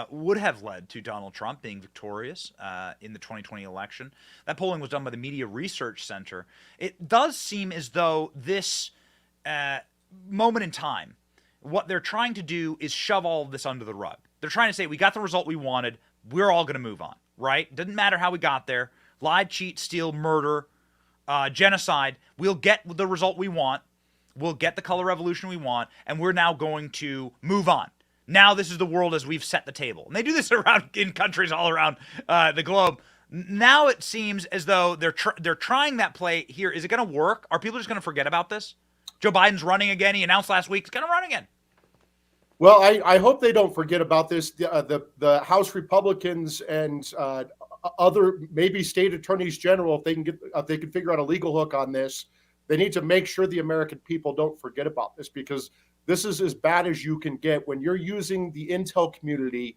would have led to Donald Trump being victorious in the 2020 election. That polling was done by the Media Research Center. It does seem as though this moment in time, what they're trying to do is shove all of this under the rug. They're trying to say, we got the result we wanted, we're all going to move on, right? Doesn't matter how we got there. Lied, cheat, steal, murder, genocide. We'll get the result we want. We'll get the color revolution we want, and we're now going to move on. Now this is the world as we've set the table. And they do this around in countries all around the globe. Now it seems as though they're trying that play here. Is it going to work? Are people just going to forget about this? Joe Biden's running again. He announced last week he's going to run again. Well, I hope they don't forget about this. The House Republicans and other maybe state attorneys general, if they can figure out a legal hook on this, they need to make sure the American people don't forget about this, because this is as bad as you can get when you're using the intel community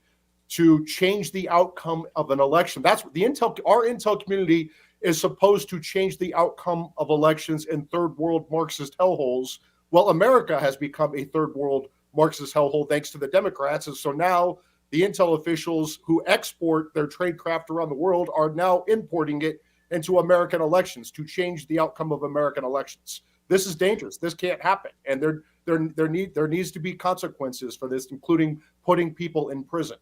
to change the outcome of an election. That's what our intel community is supposed to change the outcome of elections in third world Marxist hellholes. Well, America has become a third world Marxist hellhole thanks to the Democrats. And so now the intel officials who export their tradecraft around the world are now importing it into American elections to change the outcome of American elections. This is dangerous. This can't happen. And there needs to be consequences for this, including putting people in prison.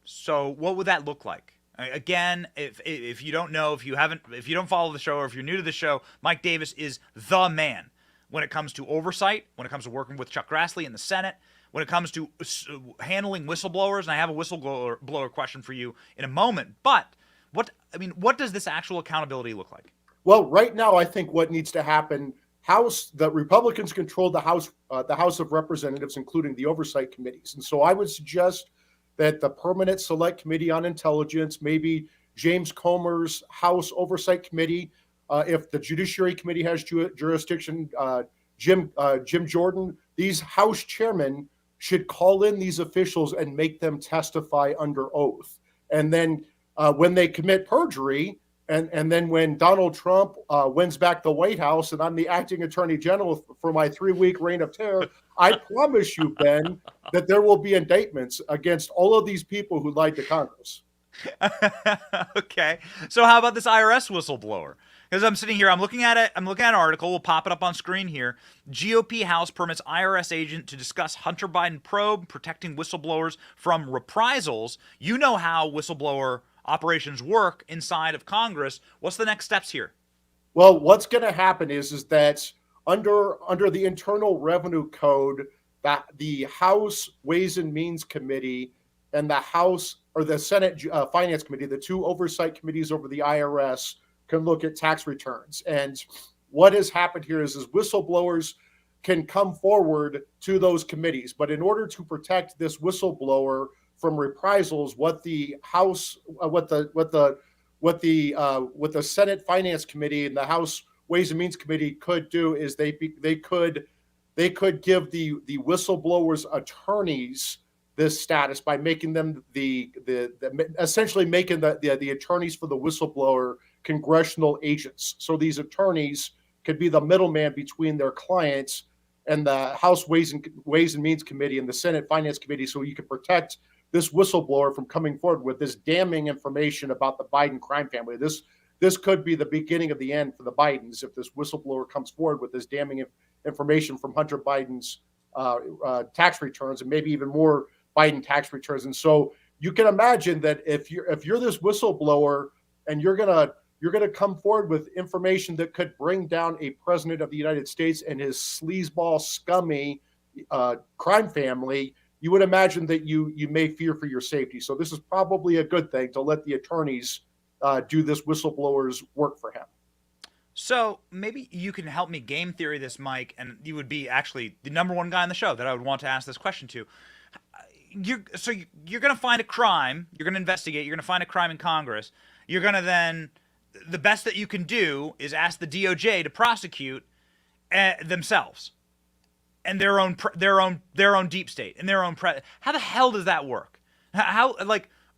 So what would that look like? Again, if you don't know, if you don't follow the show, or if you're new to the show, Mike Davis is the man when it comes to oversight, when it comes to working with Chuck Grassley in the Senate, when it comes to handling whistleblowers. And I have a whistleblower question for you in a moment. But what does this actual accountability look like? Well, right now, I think what needs to happen, the Republicans control the House of Representatives, including the oversight committees. And so I would suggest that the Permanent Select Committee on Intelligence, maybe James Comer's House Oversight Committee, if the Judiciary Committee has jurisdiction, Jim Jordan, these House chairmen should call in these officials and make them testify under oath. And then when they commit perjury, and then when Donald Trump wins back the White House and I'm the acting attorney general for my 3-week reign of terror, I promise you, Ben, that there will be indictments against all of these people who lied to Congress. Okay. So how about this IRS whistleblower? Because I'm sitting here, I'm looking at it. I'm looking at an article. We'll pop it up on screen here. GOP House permits IRS agent to discuss Hunter Biden probe, protecting whistleblowers from reprisals. You know how whistleblower operations work inside of Congress. What's the next steps here? Well, what's going to happen is that under the Internal Revenue Code, that the House Ways and Means Committee and the House or the Senate Finance Committee, the two oversight committees over the IRS, can look at tax returns. And what has happened here is whistleblowers can come forward to those committees. But in order to protect this whistleblower from reprisals, what the House, what the Senate Finance Committee and the House Ways and Means Committee could do is they could give the whistleblowers' attorneys this status by making them essentially making the attorneys for the whistleblower congressional agents. So these attorneys could be the middleman between their clients and the House Ways and Means Committee and the Senate Finance Committee, so you can protect this whistleblower from coming forward with this damning information about the Biden crime family. This could be the beginning of the end for the Bidens if this whistleblower comes forward with this damning information from Hunter Biden's tax returns and maybe even more Biden tax returns. And so you can imagine that if you're this whistleblower and you're gonna come forward with information that could bring down a president of the United States and his sleazeball, scummy crime family, you would imagine that you may fear for your safety. So this is probably a good thing to let the attorneys do this whistleblower's work for him. So maybe you can help me game theory this, Mike, and you would be actually the number one guy on the show that I would want to ask this question to. You're going to find a crime. You're going to investigate. You're going to find a crime in Congress. You're going to then, the best that you can do is ask the DOJ to prosecute themselves and their own deep state and their own how the hell does that work? How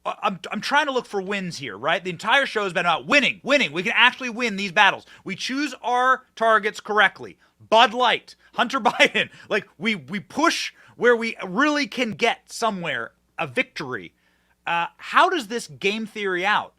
I'm trying to look for wins here, right? The entire show has been about winning. We can actually win these battles. We choose our targets correctly. Bud Light, Hunter Biden, we push where we really can get somewhere a victory. How does this game theory out?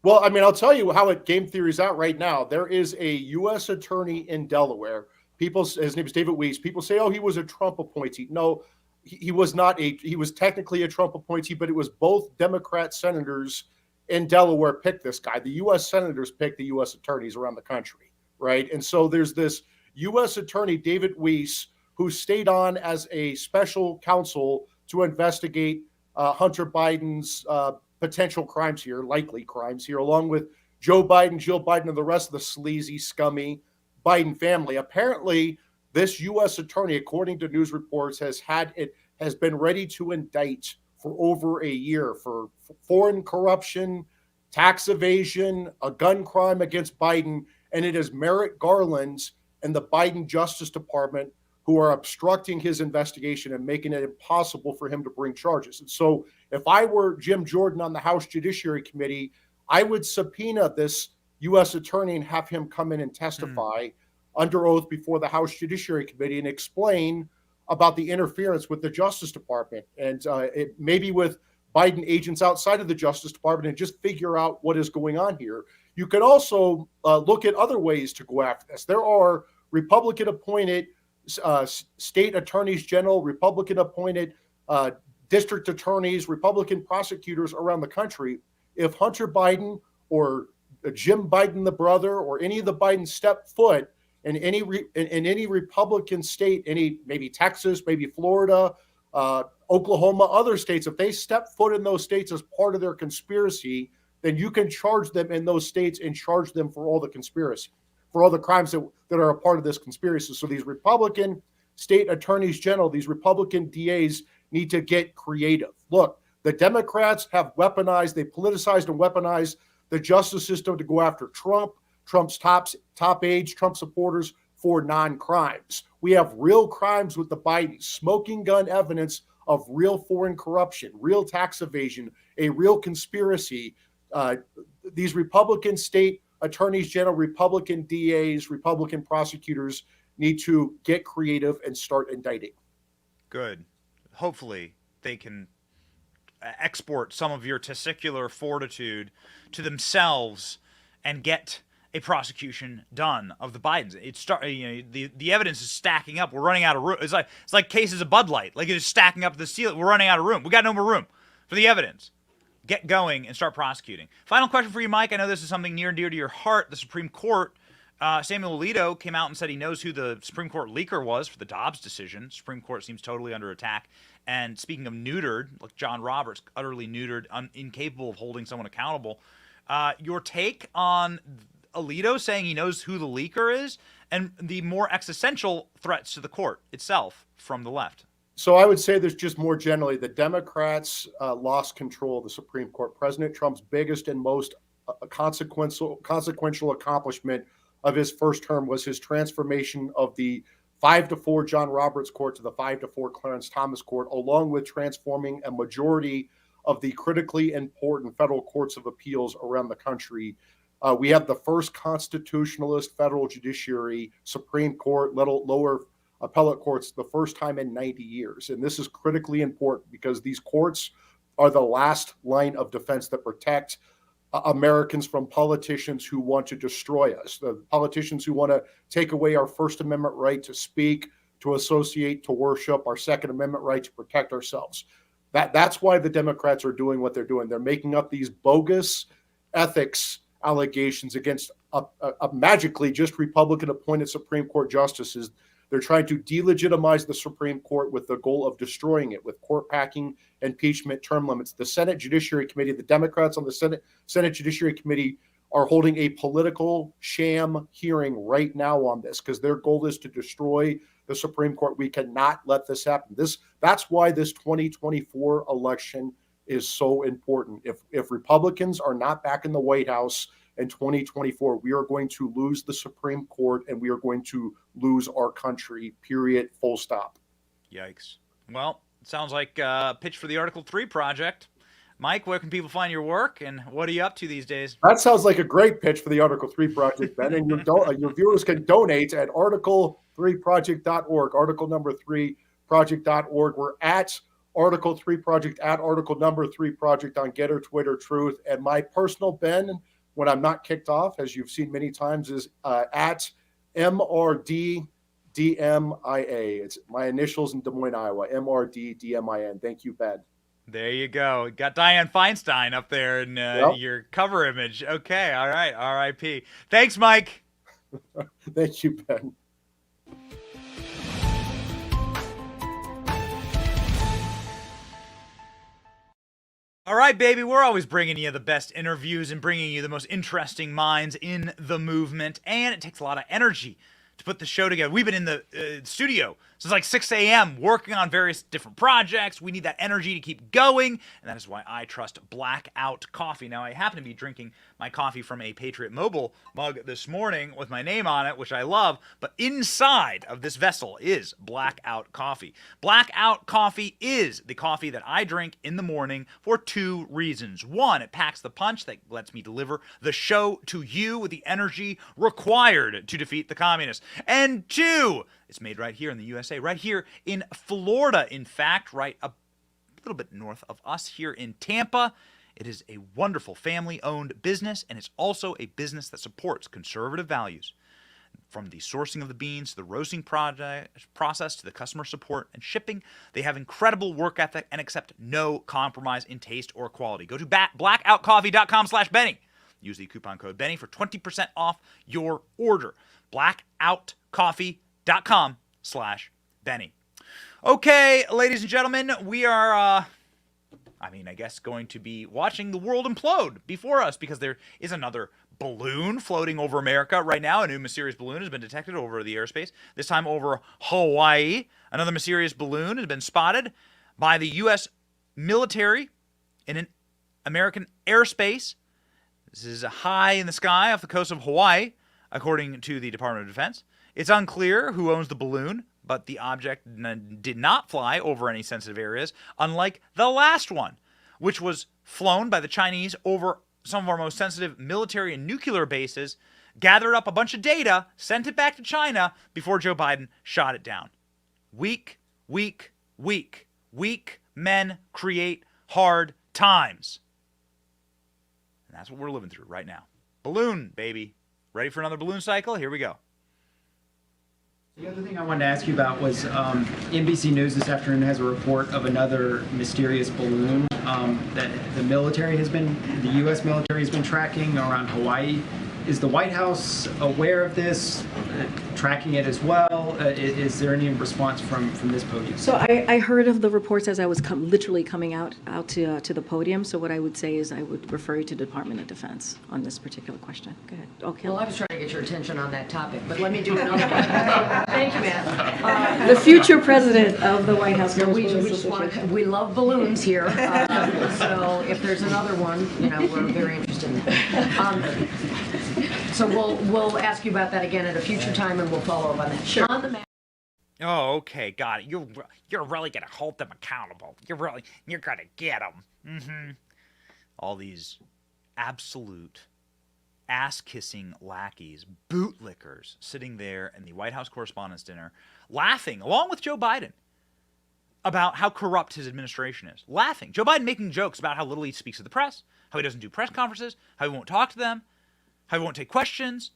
Well, I mean, I'll tell you how it game theories out right now. There is a U.S. attorney in Delaware. His name is David Weiss. People say, oh, he was a Trump appointee. No, he was not. He was technically a Trump appointee, but it was both Democrat senators in Delaware picked this guy. The U.S. senators picked the U.S. attorneys around the country, right? And so there's this U.S. attorney, David Weiss, who stayed on as a special counsel to investigate Hunter Biden's potential crimes here, likely crimes here, along with Joe Biden, Jill Biden, and the rest of the sleazy, scummy Biden family. Apparently, this U.S. attorney, according to news reports, has been ready to indict for over a year for foreign corruption, tax evasion, a gun crime against Biden, and it is Merrick Garland and the Biden Justice Department who are obstructing his investigation and making it impossible for him to bring charges. And so if I were Jim Jordan on the House Judiciary Committee, I would subpoena this U.S. attorney and have him come in and testify under oath before the House Judiciary Committee and explain about the interference with the Justice Department and maybe with Biden agents outside of the Justice Department and just figure out what is going on here. You could also look at other ways to go after this. There are Republican-appointed state attorneys general, Republican-appointed district attorneys, Republican prosecutors around the country. If Hunter Biden or Jim Biden, the brother, or any of the Bidens step foot in any Republican state, maybe Texas, maybe Florida, Oklahoma, other states, if they step foot in those states as part of their conspiracy, then you can charge them in those states and charge them for all the conspiracy, for all the crimes that are a part of this conspiracy. So these Republican state attorneys general, these Republican DAs need to get creative. Look, the Democrats have weaponized, they politicized and weaponized the justice system to go after Trump, Trump's top aides, Trump supporters for non-crimes. We have real crimes with the Bidens, smoking gun evidence of real foreign corruption, real tax evasion, a real conspiracy. These Republican state attorneys general, Republican DAs, Republican prosecutors need to get creative and start indicting. Good. Hopefully they can export some of your testicular fortitude to themselves and get a prosecution done of the Bidens. The evidence is stacking up. We're running out of room. It's like cases of Bud Light. Like, it's stacking up the ceiling. We're running out of room. We got no more room for the evidence. Get going and start prosecuting. Final question for you, Mike. I know this is something near and dear to your heart. The Supreme Court, Samuel Alito came out and said he knows who the Supreme Court leaker was for the Dobbs decision. Supreme Court seems totally under attack. And speaking of neutered, like John Roberts, utterly neutered, incapable of holding someone accountable. Your take on Alito saying he knows who the leaker is and the more existential threats to the court itself from the left? So I would say there's just more generally, the Democrats lost control of the Supreme Court. President Trump's biggest and most consequential accomplishment of his first term was his transformation of the 5-4 John Roberts Court to the 5-4 Clarence Thomas Court, along with transforming a majority of the critically important federal courts of appeals around the country. We have the first constitutionalist federal judiciary, Supreme Court, lower appellate courts, the first time in 90 years. And this is critically important because these courts are the last line of defense that protect Americans from politicians who want to destroy us, the politicians who want to take away our First Amendment right to speak, to associate, to worship, our Second Amendment right to protect ourselves. That's why the Democrats are doing what they're doing. They're making up these bogus ethics allegations against magically just Republican appointed Supreme Court justices. They're trying to delegitimize the Supreme Court with the goal of destroying it with court packing, impeachment, term limits. The Senate Judiciary Committee, the Democrats on the Senate Judiciary Committee are holding a political sham hearing right now on this because their goal is to destroy the Supreme Court. We cannot let this happen. That's why this 2024 election is so important. If Republicans are not back in the White House in 2024, we are going to lose the Supreme Court and we are going to lose our country, period, full stop. Yikes. Well, it sounds like a pitch for the Article 3 project. Mike, where can people find your work and what are you up to these days? That sounds like a great pitch for the Article 3 project, Ben. And your viewers can donate at article3project.org, article number 3project.org. We're at Article 3 Project, at article number 3 Project on Getter, Twitter, Truth. And my personal Ben, when I'm not kicked off, as you've seen many times, is at MRDDMIA. It's my initials in Des Moines, Iowa, MRDDMIN. Thank you, Ben. There you go. Got Dianne Feinstein up there in your cover image. Okay, all right, R.I.P. Thanks, Mike. Thank you, Ben. All right, baby, we're always bringing you the best interviews and bringing you the most interesting minds in the movement, and it takes a lot of energy to put the show together. We've been in the studio since like 6 a.m. working on various different projects. We need that energy to keep going, and that is why I trust Blackout Coffee. Now, I happen to be drinking my coffee from a Patriot Mobile mug this morning with my name on it, which I love, but inside of this vessel is Blackout Coffee. Blackout Coffee is the coffee that I drink in the morning for two reasons. One, it packs the punch that lets me deliver the show to you with the energy required to defeat the communists. And two, it's made right here in the USA, right here in Florida. In fact, right a little bit north of us here in Tampa. It is a wonderful family-owned business, and it's also a business that supports conservative values. From the sourcing of the beans to the roasting process to the customer support and shipping, they have incredible work ethic and accept no compromise in taste or quality. Go to blackoutcoffee.com/Benny. Use the coupon code Benny for 20% off your order. blackoutcoffee.com/Benny. Okay, ladies and gentlemen, we are, I guess going to be watching the world implode before us because there is another balloon floating over America right now. A new mysterious balloon has been detected over the airspace, this time over Hawaii. Another mysterious balloon has been spotted by the U.S. military in an American airspace. This is high in the sky off the coast of Hawaii, according to the Department of Defense. It's unclear who owns the balloon, but the object did not fly over any sensitive areas, unlike the last one, which was flown by the Chinese over some of our most sensitive military and nuclear bases, gathered up a bunch of data, sent it back to China before Joe Biden shot it down. Weak, weak, weak. Weak men create hard times. And that's what we're living through right now. Balloon, baby. Ready for another balloon cycle? Here we go. The other thing I wanted to ask you about was NBC News this afternoon has a report of another mysterious balloon that the U.S. military has been tracking around Hawaii. Is the White House aware of this, tracking it as well? Is there any response from this podium? So I heard of the reports as I was literally coming out to the podium. So what I would say is I would refer you to the Department of Defense on this particular question. Go ahead. Okay. Well, I was trying to get your attention on that topic, but let me do another one. Thank you, Matt. The future president of the White House. We love balloons here. So if there's another one, we're very interested in that. So we'll ask you about that again at a future time, and we'll follow up on that. Sure. On the Oh, okay, got it. You're really gonna hold them accountable. You're gonna get them. Mm-hmm. All these absolute ass-kissing lackeys, bootlickers, sitting there in the White House Correspondents' Dinner, laughing along with Joe Biden about how corrupt his administration is. Laughing. Joe Biden making jokes about how little he speaks to the press, how he doesn't do press conferences, how he won't talk to them, how he won't take questions,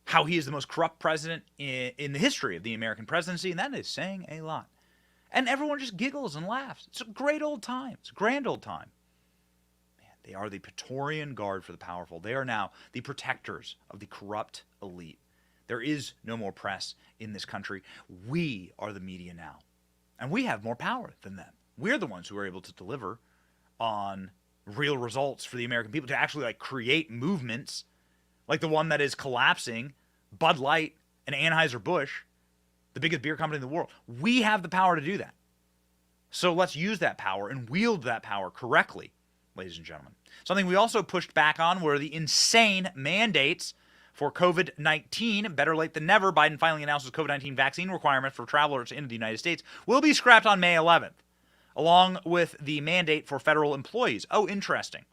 how he is the most corrupt president in the history of the American presidency, and that is saying a lot. And everyone just giggles and laughs. It's a great old time. It's a grand old time. Man, they are the Praetorian Guard for the powerful. They are now the protectors of the corrupt elite. There is no more press in this country. We are the media now. And we have more power than them. We're the ones who are able to deliver on real results for the American people, to actually create movements like the one that is collapsing Bud Light and Anheuser-Busch, the biggest beer company in the world. We have the power to do that. So let's use that power and wield that power correctly, ladies and gentlemen. Something we also pushed back on were the insane mandates for COVID-19. Better late than never. Biden finally announces COVID-19 vaccine requirement for travelers into the United States will be scrapped on May 11th, along with the mandate for federal employees. Oh, interesting.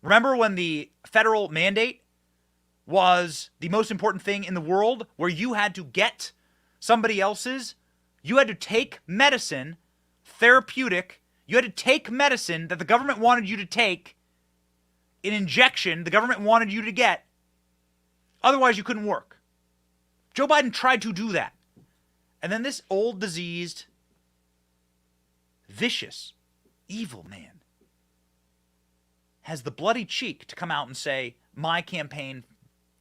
Remember when the federal mandate was the most important thing in the world, where you had to get somebody else's, you had to take medicine, therapeutic, you had to take medicine that the government wanted you to take, an injection the government wanted you to get, otherwise you couldn't work. Joe Biden tried to do that. And then this old, diseased, vicious, evil man has the bloody cheek to come out and say, my campaign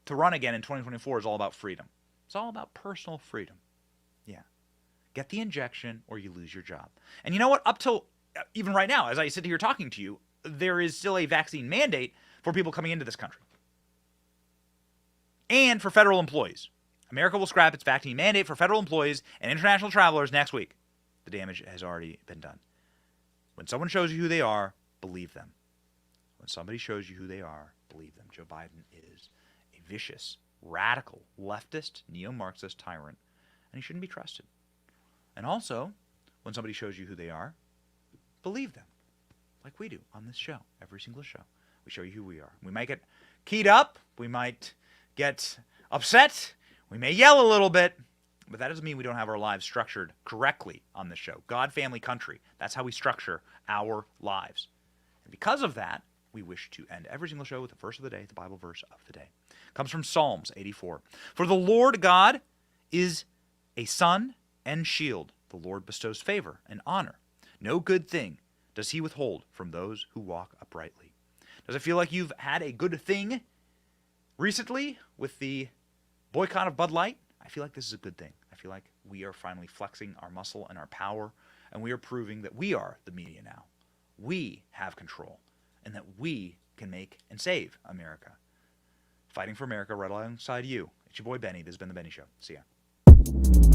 to run again in 2024 is all about freedom. It's all about personal freedom. Yeah. Get the injection or you lose your job. And you know what? Up till even right now, as I sit here talking to you, there is still a vaccine mandate for people coming into this country. And for federal employees. America will scrap its vaccine mandate for federal employees and international travelers next week. The damage has already been done. When someone shows you who they are, believe them. When somebody shows you who they are, believe them. Joe Biden is a vicious, radical, leftist, neo-Marxist tyrant, and he shouldn't be trusted. And also, when somebody shows you who they are, believe them, like we do on this show, every single show. We show you who we are. We might get keyed up, we might get upset, we may yell a little bit, but that doesn't mean we don't have our lives structured correctly on this show. God, family, country, that's how we structure our lives. And because of that, we wish to end every single show with the verse of the day, the Bible verse of the day. It comes from Psalms 84. For the Lord God is a sun and shield. The Lord bestows favor and honor. No good thing does he withhold from those who walk uprightly. Does it feel like you've had a good thing recently with the boycott of Bud Light? I feel like this is a good thing. I feel like we are finally flexing our muscle and our power, and we are proving that we are the media now. We have control, and that we can make and save America. Fighting for America right alongside you. It's your boy Benny. This has been The Benny Show. See ya.